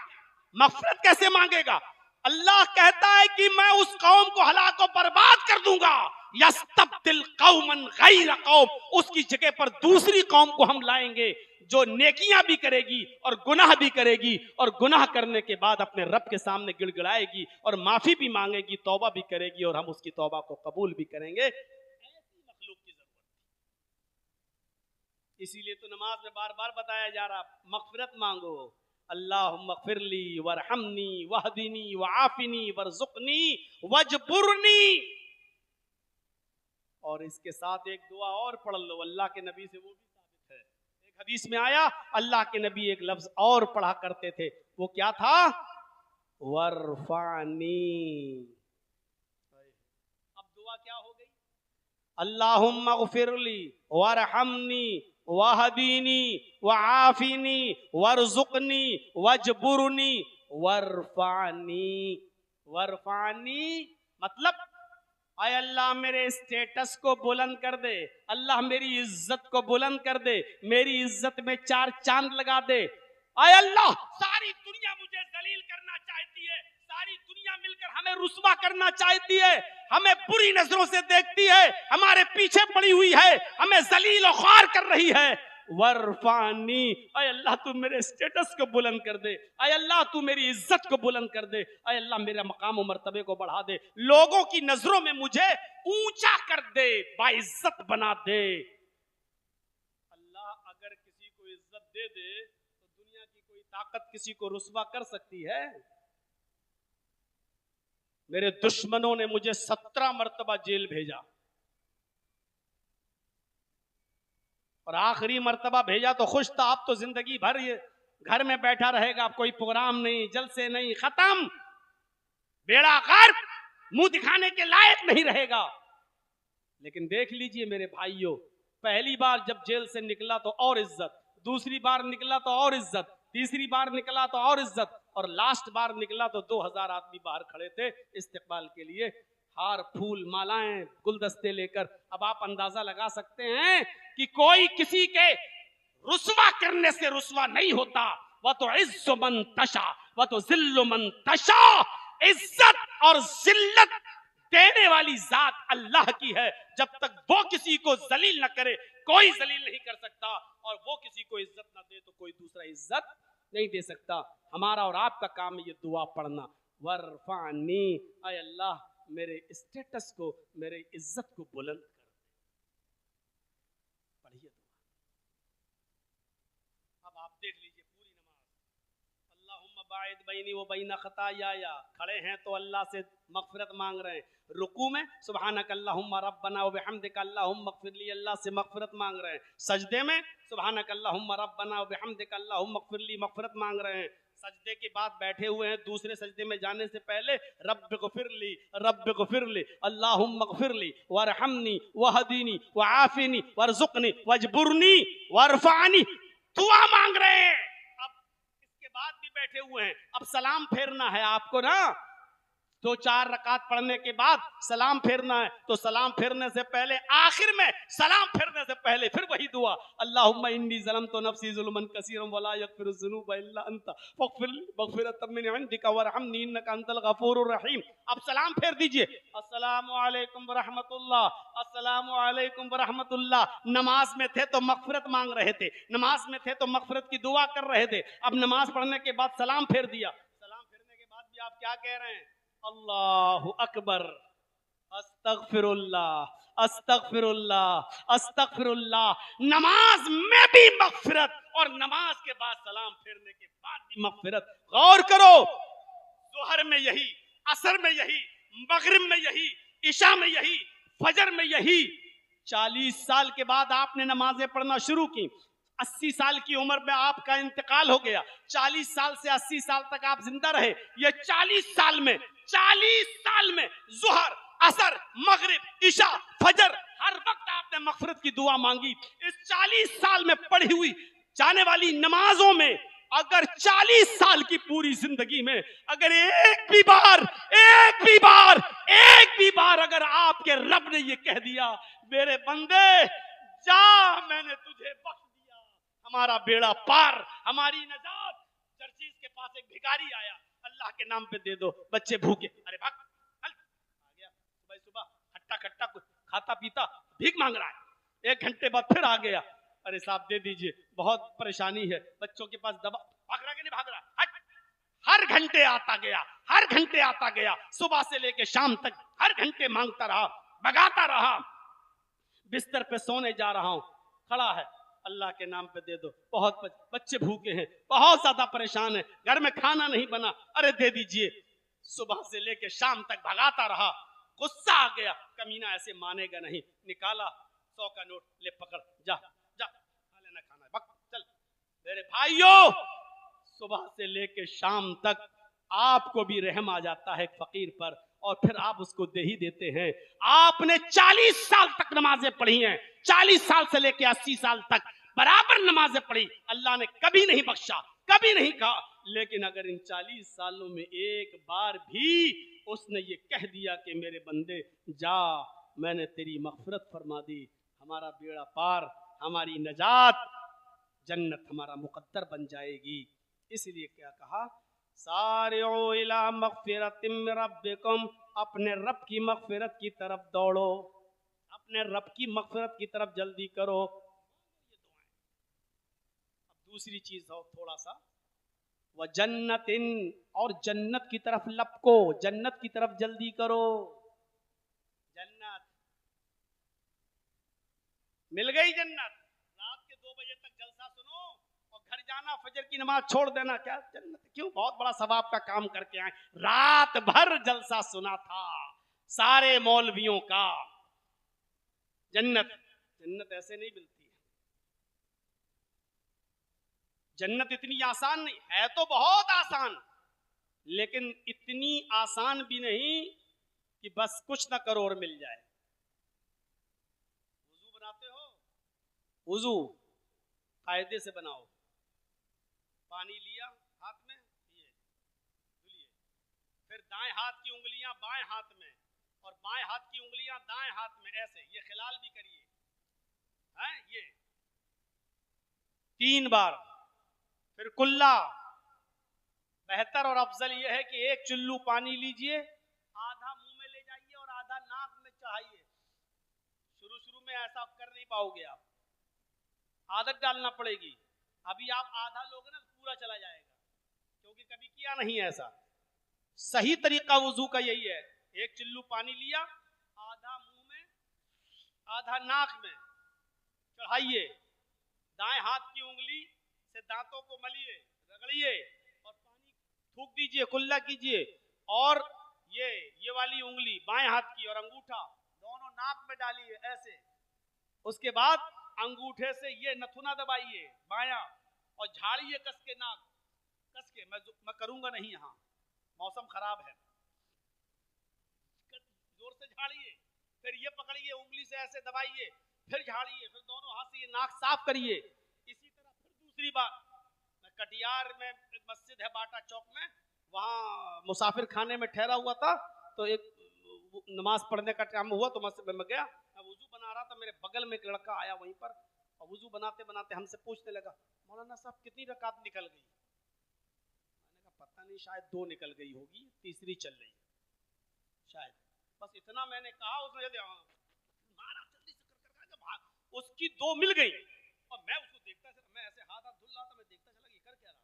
मग़फ़िरत कैसे मांगेगा? अल्लाह कहता है कि मैं उस कौम को हलाक को बर्बाद कर दूंगा। यस्तब्दिल कौमन गैर कौम, उसकी जगह पर दूसरी कौम को हम लाएंगे जो नेकियां भी करेगी और गुनाह भी करेगी, और गुनाह करने के बाद अपने रब के सामने गिड़गिड़ाएगी और माफी भी मांगेगी, तौबा भी करेगी, और हम उसकी तौबा को कबूल भी करेंगे। ऐसी मखलूक की जरूरत इसीलिए तो नमाज में बार बार बताया जा रहा, मगफिरत मांगो, अल्लाहुम्मा ग़फ़िरली वरहमनी वहदिनी वआफ़िनी वरज़ुक़नी वजबुरनी। और इसके साथ एक दुआ और पढ़ लो, अल्लाह के नबी से वो भी साबित है। एक हदीस में आया, अल्लाह के नबी एक लफ्ज और पढ़ा करते थे, वो क्या था? वरफ़ानी। अब दुआ क्या हो गई? अल्लाहुम्मा ग़फ़िरली वरहमनी वहदीनी वआफ़िनी वरज़ुक़नी वजबुरनी वरफ़ानी। वरफ़ानी मतलब, आय अल्लाह मेरे स्टेटस को बुलंद कर दे, अल्लाह मेरी इज्जत को बुलंद कर दे, मेरी इज्जत में 4 चांद लगा दे। आय अल्लाह, सारी दुनिया मुझे जलील करना चाहती है, सारी दुनिया मिलकर हमें रुस्वा करना चाहती है, हमें बुरी नजरों से देखती है, हमारे पीछे पड़ी हुई है, हमें जलील और ख्वार कर रही है। वरफानी, अय अल्लाह तू मेरे स्टेटस को बुलंद कर दे, अय अल्लाह तू मेरी इज्जत को बुलंद कर दे, अय अल्लाह मेरा मकाम और मर्तबे को बढ़ा दे, लोगों की नजरों में मुझे ऊंचा कर दे, बाइज्जत बना दे। अल्लाह अगर किसी को इज्जत दे दे तो दुनिया की कोई ताकत किसी को रुस्वा कर सकती है? मेरे दुश्मनों ने मुझे 17 मर्तबा जेल भेजा, और आखिरी मर्तबा भेजा तो खुश था, अब तो जिंदगी भर ये घर में बैठा रहेगा, अब कोई प्रोग्राम नहीं, जलसे नहीं, खत्म, बेड़ा गर्क, मुंह दिखाने के लायक नहीं रहेगा। लेकिन देख लीजिए मेरे भाइयों, पहली बार जब जेल से निकला तो और इज्जत, दूसरी बार निकला तो और इज्जत, तीसरी बार निकला तो और इज्जत, और लास्ट बार निकला तो 2000 आदमी बाहर खड़े थे इस्तेकबाल के लिए, हार फूल मालाएं गुलदस्ते लेकर। अब आप अंदाजा लगा सकते हैं कि कोई किसी के रुस्वा करने से रुस्वा नहीं होता। वह तो इज्जो मन तशा वह तो जिल्लो मन तशा, इज्जत और जिल्लत देने वाली जात अल्लाह की है। जब तक वो किसी को जलील न करे कोई जलील नहीं कर सकता, और वो किसी को इज्जत न दे तो कोई दूसरा इज्जत नहीं दे सकता। हमारा और आपका काम है ये दुआ पढ़ना, वरफानी, अय अल्लाह मेरे स्टेटस को, मेरे इज्जत को बुलंद कर। पढ़िए दुआ। अब आप देख लीजिए पूरी नमाज, अल्लाहुम्मा बाइद बैनी व बैना खताया, खड़े हैं तो अल्लाह से मगफिरत मांग रहे हैं, रुकू में सुबहानक अल्लाहुम्मा रब्बना व बिहम्दिका अल्लाहुम्मा इग़फिरली, अल्लाह से मगफिरत मांग रहे हैं, सजदे में सुबहानक अल्लाहुम्मा रब्बना व बिहम्दिका अल्लाहुम्मा इग़फिरली, मगफिरत मांग रहे हैं, सजदे के बाद बैठे हुए हैं, दूसरे सजदे में जाने से पहले रब्बिग़फिरली रब्बिग़फिरली अल्लाहुम्मा इग़फिरली वरहमनी वहदीनी वआफ़िनी वरज़ुक़नी वजबुरनी वरफ़अनी, दुआ मांग रहे हैं। अब इसके बाद भी बैठे हुए हैं, अब सलाम फेरना है आपको ना, 2-4 रकात पढ़ने के बाद सलाम फेरना है, तो सलाम फेरने से पहले, आखिर में सलाम फेरने से पहले फिर वही दुआ, अल्लाहुम्मा इन्नी ज़लमतु नफ्सी ज़ुल्मन कसीरन वला यग़फिरु ज़ुनूबा इल्ला अंता फ़ग़फ़िरली मग़फ़िरतम मिन इंदिका वरहमनी इन्नका अंतल गफ़ूरुर रहीम। अब सलाम फेर दीजिए, अस्सलामु अलैकुम वरहमतुल्लाह, अस्सलामु अलैकुम वरहमतुल्लाह। नमाज में थे तो मग़फ़िरत मांग रहे थे, नमाज में थे तो मग़फ़िरत की दुआ कर रहे थे, अब नमाज पढ़ने के बाद सलाम फेर दिया, सलाम फेरने के बाद भी आप क्या कह रहे हैं? अल्लाहु अकबर, अस्तगफिरुल्लाह अस्तगफिरुल्लाह अस्तगफिरुल्लाह। नमाज में भी मग़फ़िरत और नमाज के बाद सलाम फेरने के बाद भी मग़फ़िरत। गौर करो, ज़ोहर में यही, असर में यही, मगरिब में यही, इशा में यही, फजर में यही। 40 साल के बाद आपने नमाजें पढ़ना शुरू की, 80 साल की उम्र में आपका इंतकाल हो गया, 40 साल से 80 साल तक आप जिंदा रहे, ये 40 साल में ज़ोहर, असर, मगरिब, इशा, फजर, हर वक्त आपने मग़फ़िरत की दुआ मांगी। इस 40 साल में पढ़ी हुई जाने वाली नमाजों में अगर 40 साल की पूरी जिंदगी में अगर एक भी बार अगर आपके रब ने ये कह दिया, मेरे बंदे जा मैंने तुझे बख्श दिया, हमारा बेड़ा पार, हमारी नजात। जर्जीस के पास एक भिखारी आया, अल्लाह के नाम पे दे दो, बच्चे भूखे, अरे भाग, आ गया सुबह खट्टा खट्टा खाता पीता भीख मांग रहा है, 1 घंटे बाद फिर आ गया, अरे साहब दे दीजिए, बहुत परेशानी है, बच्चों के पास दवा, भाग रहा कि नहीं भाग रहा, हर घंटे आता गया, सुबह से लेके शाम तक हर घंटे मांगता रहा, भगाता रहा। बिस्तर पे सोने जा रहा हूं, खड़ा है, अल्लाह के नाम पे दे दो, बहुत बच्चे भूखे हैं, बहुत ज्यादा परेशान है, घर में खाना नहीं बना, अरे दे दीजिए। सुबह से लेके शाम तक भगाता रहा, गुस्सा आ गया, कमीना ऐसे मानेगा नहीं, निकाला 100 का नोट, ले पकड़, जा जा खा लेना खाना, बक चल। मेरे भाइयों, सुबह से लेके शाम तक आपको भी रहम आ जाता है फकीर पर, और फिर आप उसको दे ही देते हैं। आपने 40 साल तक नमाजें पढ़ी हैं, 40 साल से लेके 80 साल तक बराबर नमाजें पढ़ी, अल्लाह ने कभी नहीं बख्शा, कभी नहीं कहा। लेकिन अगर इन 40 सालों में एक बार भी उसने ये कह दिया कि मेरे बंदे जा, मैंने तेरी मग़फ़िरत फरमा दी, हमारा बेड़ा पार, हमारी नजात, जन्नत हमारा मुकद्दर बन जाएगी। इसलिए क्या कहा, सारिउ इला मग़फ़िरतिम मिन रब्बिकुम, अपने रब की मग़फ़िरत की तरफ दौड़ो, अपने रब की मग़फ़िरत की तरफ जल्दी करो। अब दूसरी चीज हो थोड़ा सा, व जन्नतिन, और जन्नत की तरफ लपको, जन्नत की तरफ जल्दी करो। जन्नत मिल गई, जन्नत रात के 2 बजे तक जलसा सुनो और घर जाना, फजर की नमाज छोड़ देना, क्या जन्नत? क्यों? बहुत बड़ा सवाब का काम करके आए, रात भर जलसा सुना था सारे मौलवियों का। जन्नत, जन्नत ऐसे नहीं मिलती है, जन्नत इतनी आसान नहीं है, तो बहुत आसान, लेकिन इतनी आसान भी नहीं कि बस कुछ ना करो और मिल जाए। वुजू बनाते हो, वुजू कायदे से बनाओ, पानी लिया हाथ में, ये धुलिए, फिर दाएं हाथ की उंगलियां बाएं हाथ में और बाएं हाथ की उंगलियां दाएं हाथ में, ऐसे ये खिलाल भी करिए, हैं ये 3 बार। फिर कुल्ला, बेहतर और अफजल यह है कि एक चुल्लू पानी लीजिए, आधा मुंह में ले जाइए और आधा नाक में चढ़ाइए। शुरू शुरू में ऐसा कर नहीं पाओगे आप, आदत डालना पड़ेगी। अभी आप आधा लोगे ना, पूरा चला जाएगा, क्योंकि कभी किया नहीं ऐसा। सही तरीका वुजू का यही है, एक चिल्लू पानी लिया, आधा मुंह में आधा नाक में चढ़ाइए, दाएं हाथ की उंगली से दांतों को मलिए, रगड़िए और पानी थूक दीजिए, कुल्ला कीजिए, और ये वाली उंगली बाएं हाथ की और अंगूठा दोनों नाक में डालिए ऐसे। उसके बाद अंगूठे से ये नथुना दबाइए बायां और झाड़िए कस के नाक, कस के, मैं करूंगा नहीं, यहाँ मौसम खराब है, जोर से झाड़िए, फिर ये पकड़िए उंगली से ऐसे दबाइए, फिर झाड़िए, फिर दोनों हाथ से ये नाक साफ करिए। इसी तरह फिर दूसरी बार, मैं कटियार में एक मस्जिद है बाटा चौक में, वहाँ मुसाफिर खाने में ठहरा हुआ था, तो एक नमाज पढ़ने का टाइम हुआ तो मस्जिद में गया, मैं वुजू बना रहा था, मेरे बगल में एक लड़का आया वहीं पर, और वुजू बनाते बनाते हमसे पूछने लगा, मौलाना साहब कितनी रकात निकल गई? मैंने कहा पता नहीं, शायद 2 निकल गई होगी, तीसरी चल रही शायद, बस इतना मैंने कहा। उसने मारा जल्दी से कर, उसकी 2 मिल गई, और मैं उसको देखता चला, मैं ऐसे हाथ धुल रहा था, मैं देखता चला कि कर क्या रहा,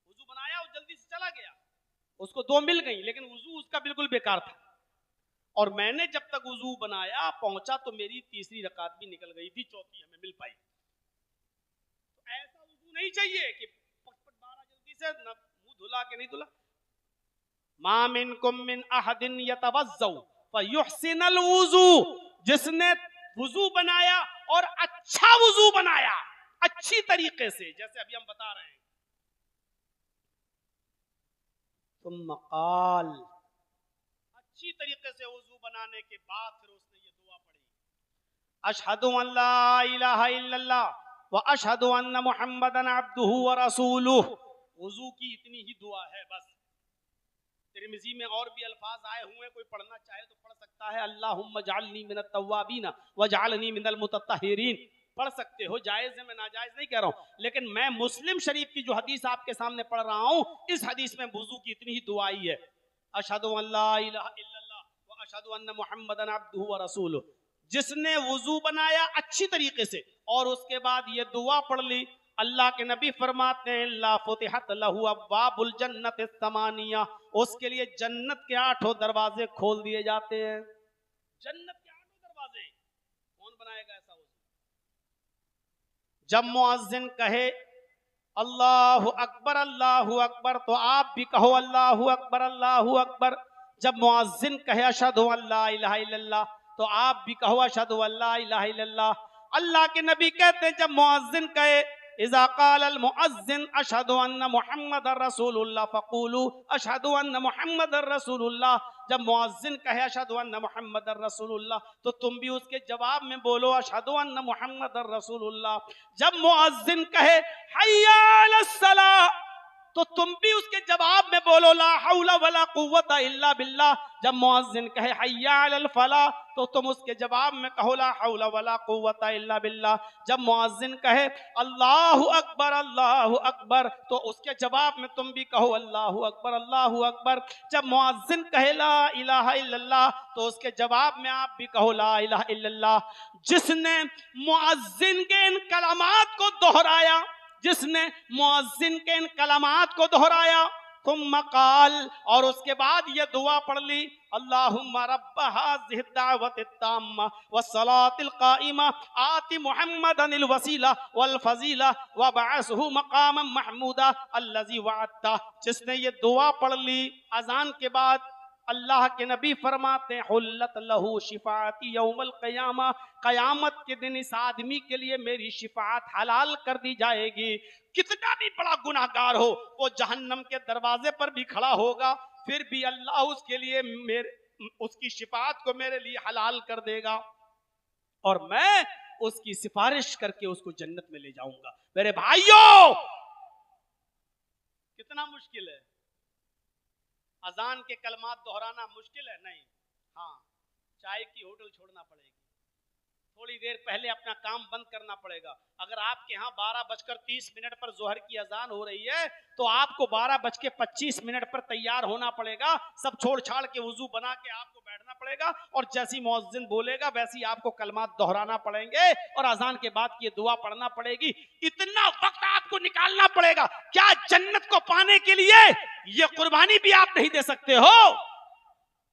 वुजू बनाया और जल्दी से चला गया, उसको 2 मिल गई, लेकिन वुजू उसका बिल्कुल बेकार था। और मैंने जब तक वुजू बनाया पहुंचा तो मेरी तीसरी रकात भी निकल गई थी, चौथी हमें मिल पाई। तो ऐसा वुजू नहीं चाहिए कि पट-पट मारा जल्दी से, मुंह धुला के नहीं धुला। मा मिनकुम मिन अहदिन यतवज़्ज़उ फयुहसिनुल वुजू, जिसने वुजू बनाया और अच्छा वुजू बनाया, अच्छी तरीके से, जैसे अभी हम बता रहे हैं, तुम क़ाल, अच्छी तरीके से वुजू बनाने के बाद फिर उसने ये दुआ पढ़ी, अशहदु अल्ला इलाहा इल्लल्लाह व अशहदु अन्ना मुहम्मदन अब्दुहु व रसूलुहु। वुजू की इतनी ही दुआ है बस। तिरमिज़ी में और भी अल्फाज आए हुए हैं, कोई पढ़ना चाहे तो पढ़ सकता है, अल्लाहुम्मा जअलनी मिनत तव्वाबीन व जअलनी मिनल मुतत्तहिरीन, पढ़ सकते हो, जायज़ है, मैं नाजायज़ नहीं कह रहा हूँ। लेकिन मैं मुस्लिम शरीफ की जो हदीस आपके सामने पढ़ रहा हूँ, इस हदीस में वुजू की इतनी ही दुआ आई है, अशहदु अल्ला इलाहा इल्लल्लाह व अशहदु अन्ना मुहम्मदन अब्दुहु व रसूलुहु। जिसने वुजू बनाया अच्छी तरीके से और उसके बाद ये दुआ पढ़ ली, अल्लाह के नबी फरमाते हैं ला फुतिहत लहू अब्वाबुल जन्नत समानिया, उसके लिए जन्नत के 8 दरवाजे खोल दिए जाते हैं। जन्नत के 8 दरवाजे, कौन बनाएगा ऐसा वुजू? जब मुअज्जिन कहे अल्लाहु अकबर तो आप भी कहो अल्लाहु अकबर। जब मुअज्जिन कहे अशहदु अल्ला इलाहा इल्लल्लाह तो आप भी कहो अशहदु अल्ला इलाहा इल्लल्लाह। अल्लाह के नबी कहते हैं जब मुअज्जिन कहे इज़ा क़ाल अल मुअज्जिन अशहदु अन्न मुहम्मदर रसूलुल्लाह फ़क़ूलू अशहदु अन्न मुहम्मदर रसूलुल्लाह। जब मुअज्जिन कहे अशहदु अन्न मुहम्मदर रसूलुल्लाह तो तुम भी उसके जवाब में बोलो अशहदु अन्न मुहम्मदर रसूलुल्लाह। जब मुअज्जिन कहे हय्या अलस सलाह तो तुम भी उसके जवाब में बोलो ला हौला वला कुव्वता इल्ला बिल्लाह। जब मुअज्जिन कहे हय्या अलल फलाह तो तुम उसके जवाब में कहो ला हौला वला कुव्वता इल्ला बिल्लाह। जब मुअज्जिन कहे अल्लाहु अकबर तो उसके जवाब में तुम भी कहो अल्लाहु अकबर। जब मुअज्जिन कहे ला इलाहा इल्लल्लाह तो उसके जवाब में आप भी कहो ला इलाहा इल्लल्लाह। जिसने मुअज्जिन के इन कलमात को दोहराया, जिसने मुअज्जिन के इन कलमात को दोहराया तुम क़ाल और उसके बाद ये दुआ पढ़ ली अल्लाहुम्मा रब्ब हाज़िहि दावति ताम्मा वस्सलातिल क़ाइमा आति मुहम्मदनिल वसीला वल फजीला वबअसहु मक़ामम महमूदा अल्लज़ी वअदता। जिसने ये दुआ पढ़ ली अजान के बाद अल्लाह के नबी फरमाते हैं हुल्लत लहू शिफाअती यौमल क़यामा, क़यामत के दिन इस आदमी के लिए मेरी शिफाअत हलाल कर दी जाएगी। कितना भी बड़ा गुनाहगार हो वो जहन्नम के दरवाजे पर भी खड़ा होगा फिर भी अल्लाह उसके लिए उसकी शिफाअत को मेरे लिए हलाल कर देगा और मैं उसकी सिफारिश करके उसको जन्नत में ले जाऊंगा। मेरे भाइयों कितना मुश्किल है। अजान के कलमात दोहराना मुश्किल है नहीं, हाँ चाय की होटल छोड़ना पड़ेगी, थोड़ी देर पहले अपना काम बंद करना पड़ेगा। अगर आपके यहाँ 12:30 पर जोहर की अजान हो रही है तो आपको 12:25 पर तैयार होना पड़ेगा। सब छोड़ छाड़ के वुजू बना के आपको बैठना पड़ेगा और जैसी मुअज्जिन बोलेगा वैसी आपको कलमात दोहराना पड़ेंगे और अजान के बाद की दुआ पढ़ना पड़ेगी। इतना वक्त आपको निकालना पड़ेगा। क्या जन्नत को पाने के लिए ये कुर्बानी भी आप नहीं दे सकते हो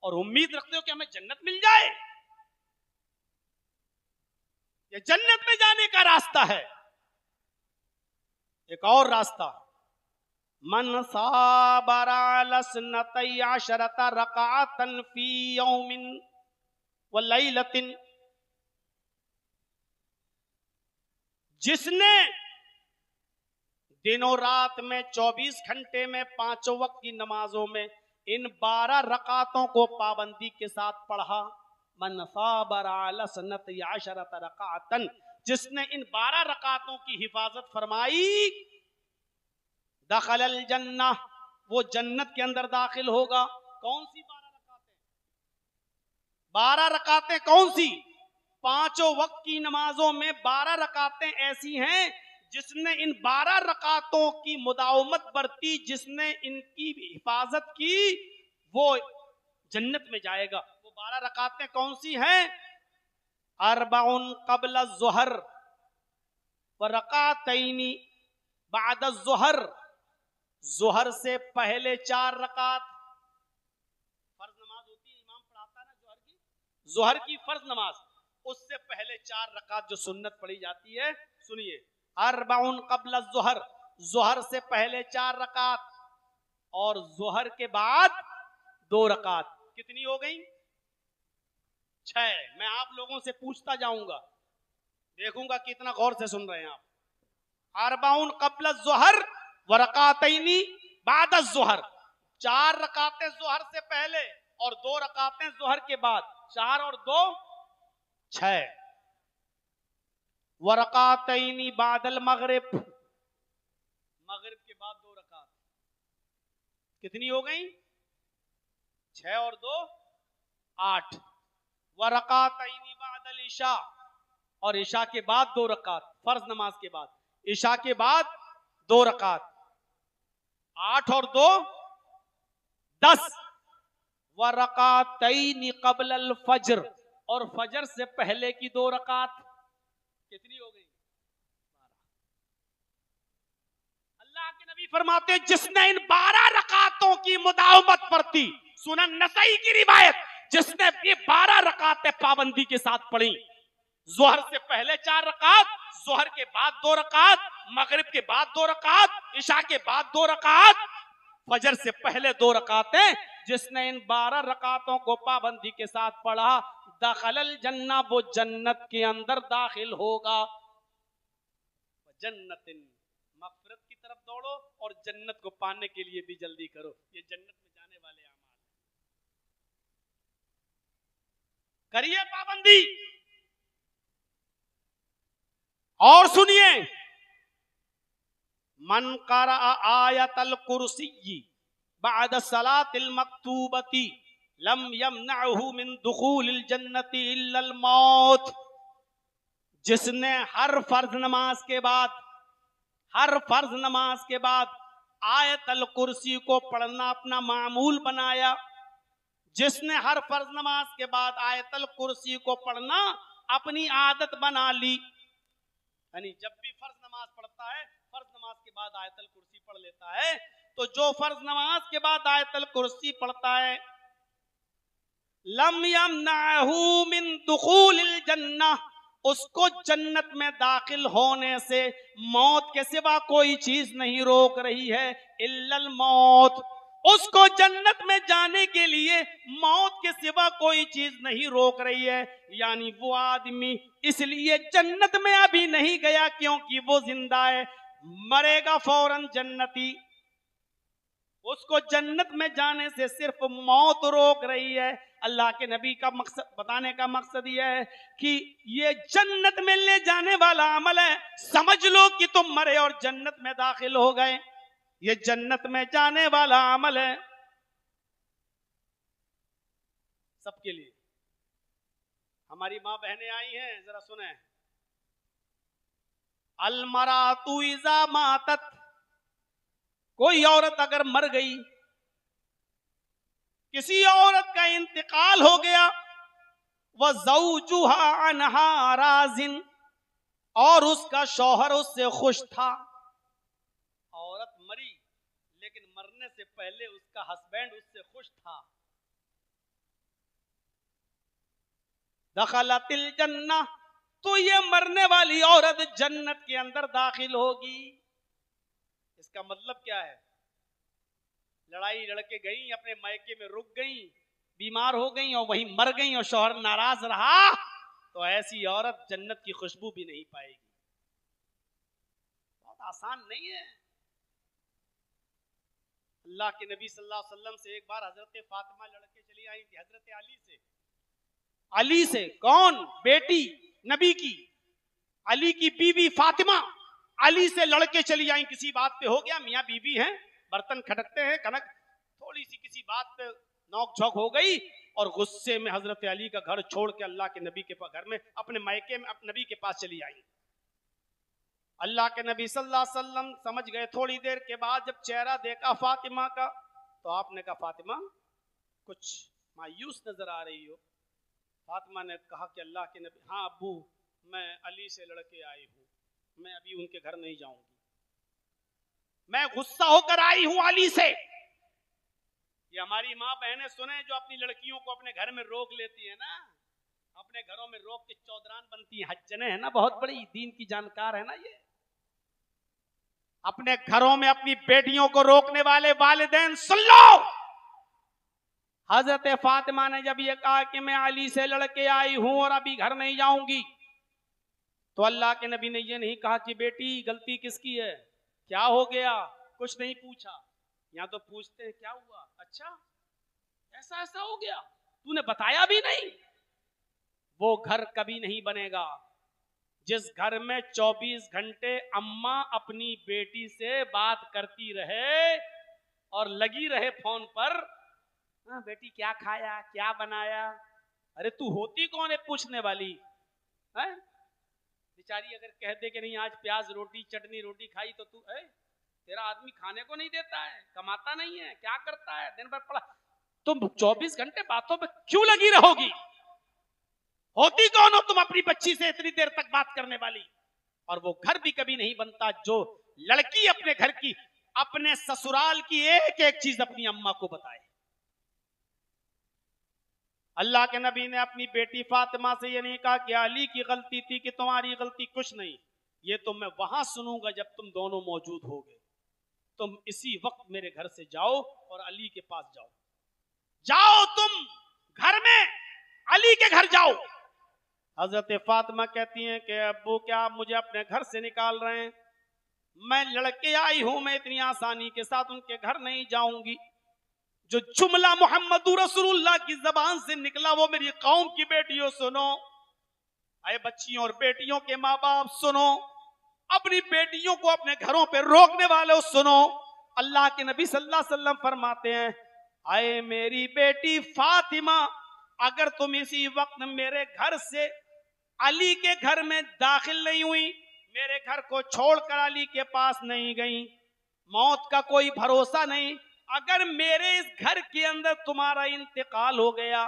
और उम्मीद रखते हो कि हमें जन्नत मिल जाए? ये जन्नत में जाने का रास्ता है। एक और रास्ता मन साबरा लसनतै अशरता रकातन फी यौमिन व लैलतिन, जिसने दिनों रात में 24 घंटे में 5 वक्त की नमाजों में इन 12 रकातों को पाबंदी के साथ पढ़ा। मन साबरा लसनतै अशरता रकातन, जिसने इन 12 रकातों की हिफाजत फरमाई दखलल जन्ना, वो जन्नत के अंदर दाखिल होगा। कौन सी 12 रकातें? 12 रकातें कौन सी? 5 वक्त की नमाजों में 12 रकातें ऐसी हैं जिसने इन 12 रकातों की मुदावमत बरती, जिसने इनकी हिफाजत की वो जन्नत में जाएगा। वो 12 रकातें कौन सी हैं? अरबाउन क़ब्ल ज़ुहर व रकातैनी बाद ज़ुहर, ज़ुहर से पहले 4 रकात फर्ज नमाज होती है, इमाम पढ़ाता है ना ज़ुहर की, ज़ुहर की फर्ज नमाज, उससे पहले 4 रकात जो सुन्नत पढ़ी जाती है। सुनिए, अरबाउन क़ब्ल ज़ुहर, ज़ुहर से पहले 4 रकात और ज़ुहर के बाद 2 रकात। कितनी हो गई? 6। मैं आप लोगों से पूछता जाऊंगा, देखूंगा कितना गौर से सुन रहे हैं आप। अरबाउन क़ब्ल ज़ुहर व रकातैनी बाद ज़ुहर, 4 रकातें ज़ुहर से पहले और 2 रकातें ज़ुहर के बाद। 4 और 2 6। व रकातैनी बादल मगरिब, मगरिब के बाद 2 रकात। कितनी हो गई? 6 और 2 8। व रकातैनी बादल इशा, और इशा के बाद 2 रकात, फर्ज नमाज के बाद इशा के बाद 2 रकात। 8 और 2 10। व रकातैनी क़ब्ल अल फज्र, और फजर से पहले की 2 रकात। कितनी हो गई? 12। अल्लाह के नबी फरमाते हैं जिसने इन 12 रकातों की मुदावमत बरती, सुनन नसई की रिवायत, जिसने ये 12 रकातें पाबंदी के साथ पढ़ी जोहर से पहले 4 रकात, जोहर के बाद 2 रकात, मगरिब के बाद 2 रकात, इशा के बाद 2 रकात, फजर से पहले 2 रकातें। जिसने इन 12 रकातों को पाबंदी के साथ पढ़ा, दखलल जन्ना, वो जन्नत के अंदर दाखिल होगा। जन्नतिन, मगफिरत की तरफ दौड़ो और जन्नत को पाने के लिए भी जल्दी करो। ये जन्नत में जाने वाले अमाल करिए पाबंदी। और सुनिए, मन करा आयतल कुर्सी बाद सलातिल मक्तूबती लम यमनअहु मिन दुखूलिल जन्नति इल्लल मौत। जिसने हर फर्ज नमाज के बाद आयतल कुर्सी को पढ़ना अपना मामूल बनाया, जिसने हर फर्ज नमाज के बाद आयतल कुर्सी को पढ़ना अपनी आदत बना ली, यानी जब भी फर्ज नमाज पढ़ता है, फर्ज नमाज के बाद आयतल कुर्सी पढ़ लेता है, तो जो फर्ज नमाज के बाद आयतल कुर्सी पढ़ता है, लम यमनअहु मिन दुखूलिल जन्नह, उसको जन्नत में दाखिल होने से मौत के सिवा कोई चीज नहीं रोक रही है, इल्लल मौत। उसको जन्नत में जाने के लिए मौत के सिवा कोई चीज नहीं रोक रही है। यानी वो आदमी इसलिए जन्नत में अभी नहीं गया क्योंकि वो जिंदा है, मरेगा फौरन जन्नती। उसको जन्नत में जाने से सिर्फ मौत रोक रही है। अल्लाह के नबी का मकसद बताने का मकसद यह है कि ये जन्नत में ले जाने वाला अमल है। समझ लो कि तुम मरे और जन्नत में दाखिल हो गए, ये जन्नत में जाने वाला अमल है सबके लिए। हमारी मां बहनें आई हैं, जरा सुने। अलमरातु इज़ा मातत, कोई औरत अगर मर गई, किसी औरत का इंतकाल हो गया, वह ज़ौजुहा अन्हा राज़िन, और उसका शौहर उससे खुश था। औरत मरी लेकिन मरने से पहले उसका हस्बैंड उससे खुश था। दखलतिल जन्नह, तो ये मरने वाली औरत जन्नत के अंदर दाखिल होगी। इसका मतलब क्या है? लड़ाई लड़के गई, अपने मायके में रुक गई, बीमार हो गई और वहीं मर गई और शौहर नाराज रहा, तो ऐसी औरत जन्नत की खुशबू भी नहीं पाएगी। बहुत आसान नहीं है। अल्लाह के नबी सल्लल्लाहु अलैहि वसल्लम से एक बार हजरत फातिमा लड़के चली आई थी, हजरत अली से। कौन? बेटी नबी की, अली की बीवी फातिमा अली से लड़के चली आई। किसी बात पे हो गया, मियाँ बीवी हैं, बर्तन खटकते हैं, कनक थोड़ी सी किसी बात पे नोक झोंक हो गई और गुस्से में हजरत अली का घर छोड़ के अल्लाह के नबी के घर में, अपने मायके में, अपने नबी के पास चली आई। अल्लाह के नबी सल्लल्लाहु अलैहि वसल्लम समझ गए। थोड़ी देर के बाद जब चेहरा देखा फातिमा का, तो आपने कहा, फातिमा कुछ मायूस नजर आ रही हो। फातिमा ने कहा कि अल्लाह के नबी, हाँ अब्बू, मैं अली से लड़के आई हूँ, मैं अभी उनके घर नहीं जाऊंगी, मैं गुस्सा होकर आई हूं अली से। ये हमारी माँ बहनें सुने जो अपनी लड़कियों को अपने घर में रोक लेती है ना, अपने घरों में रोक के चौधरान बनती है, हज्जने है ना, बहुत बड़ी दीन की जानकार है ना। ये अपने घरों में अपनी बेटियों को रोकने वाले वालिदैन सुन लो। हजरत फातिमा ने जब ये कहा कि मैं अली से लड़के आई हूं और अभी घर नहीं जाऊंगी, तो अल्लाह के नबी ने ये नहीं कहा कि बेटी गलती किसकी है, क्या हो गया, कुछ नहीं पूछा। यहां तो पूछते हैं क्या हुआ, अच्छा ऐसा ऐसा हो गया, तूने बताया भी नहीं। वो घर कभी नहीं बनेगा जिस घर में 24 घंटे अम्मा अपनी बेटी से बात करती रहे और लगी रहे फोन पर, हाँ बेटी क्या खाया, क्या बनाया। अरे तू होती कौन है पूछने वाली है? बेचारी अगर कह दे कि नहीं आज प्याज रोटी चटनी रोटी खाई, तो तू तेरा आदमी खाने को नहीं देता है, कमाता नहीं है, क्या करता है, दिन भर पड़ा, तुम 24 घंटे बातों पे क्यों लगी रहोगी? होती कौन हो तुम अपनी बच्ची से इतनी देर तक बात करने वाली? और वो घर भी कभी नहीं बनता जो लड़की अपने घर की, अपने ससुराल की एक एक चीज अपनी अम्मा को बताए। अल्लाह के नबी ने अपनी बेटी फातिमा से ये नहीं कहा कि अली की गलती थी कि तुम्हारी गलती, कुछ नहीं। ये तो मैं वहां सुनूंगा जब तुम दोनों मौजूद होगे। तुम इसी वक्त मेरे घर से जाओ और अली के पास जाओ। जाओ तुम घर में, अली के घर जाओ। हजरत फातिमा कहती हैं कि अब्बू क्या आप मुझे अपने घर से निकाल रहे हैं? मैं लड़के आई हूं, मैं इतनी आसानी के साथ उनके घर नहीं जाऊंगी। जो जुमला मोहम्मद रसूलुल्लाह की जबान से निकला वो मेरी कौम की बेटियों सुनो, अरे बच्चियों और बेटियों के माँ बाप सुनो, अपनी बेटियों को अपने घरों पे रोकने वालों सुनो। अल्लाह के नबी सल्लल्लाहु अलैहि वसल्लम फरमाते हैं, आए मेरी बेटी फातिमा, अगर तुम इसी वक्त मेरे घर से अली के घर में दाखिल नहीं हुई, मेरे घर को छोड़कर अली के पास नहीं गई, मौत का कोई भरोसा नहीं। अगर मेरे इस घर के अंदर तुम्हारा इंतकाल हो गया,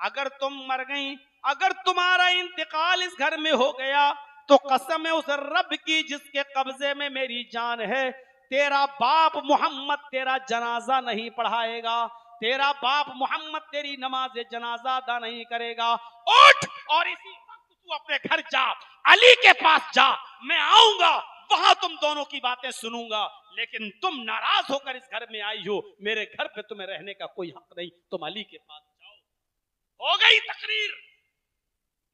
अगर तुम मर गई, अगर तुम्हारा इंतकाल इस घर में हो गया, तो कसम है उस रब की जिसके कब्जे में मेरी जान है, तेरा बाप मोहम्मद तेरा जनाजा नहीं पढ़ाएगा, तेरा बाप मोहम्मद तेरी नमाज जनाजा अदा नहीं करेगा। उठ और इसी वक्त तू अपने घर जा, अली के पास जा, मैं आऊंगा, वहां तुम दोनों की बातें सुनूंगा। लेकिन तुम नाराज होकर इस घर में आई हो, मेरे घर पे तुम्हें रहने का कोई हक नहीं, तुम अली के पास जाओ। हो गई तकरीर,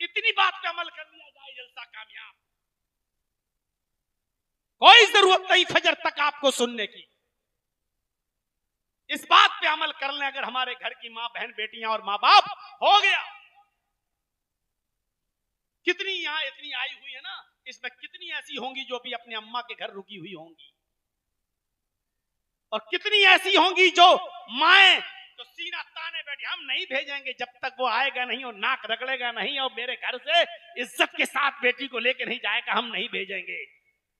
इतनी बात पे अमल कर लिया जाए, जलसा कामयाब। कोई जरूरत नहीं फजर तक आपको सुनने की, इस बात पे अमल कर लें। अगर हमारे घर की मां बहन बेटियां और मां बाप, हो गया। कितनी यहां इतनी आई हुई है ना, इसमें कितनी ऐसी होंगी जो भी अपने अम्मा के घर रुकी हुई होंगी, और कितनी ऐसी होंगी जो माएं तो सीना ताने बैठी, हम नहीं भेजेंगे जब तक वो आएगा नहीं और नाक रगड़ेगा नहीं और मेरे घर से इज्जत के साथ बेटी को लेकर नहीं जाएगा, हम नहीं भेजेंगे।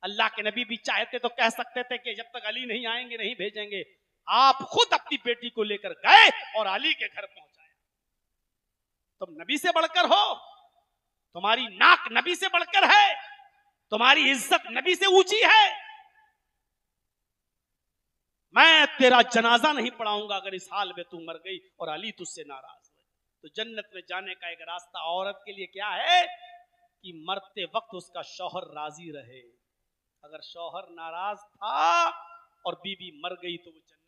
अल्लाह के नबी भी चाहते तो कह सकते थे कि जब तक अली नहीं आएंगे नहीं भेजेंगे। आप खुद अपनी बेटी को लेकर गए और अली के घर पहुंचाया। तुम नबी से बढ़कर हो, तुम्हारी नाक नबी से बढ़कर है, तुम्हारी इज्जत नबी से ऊंची है। मैं तेरा जनाजा नहीं पढ़ाऊंगा अगर इस हाल में तू मर गई और अली तुझसे नाराज हुए। तो जन्नत में जाने का एक रास्ता औरत के लिए क्या है कि मरते वक्त उसका शौहर राजी रहे। अगर शौहर नाराज था और बीवी मर गई तो वो जन्नत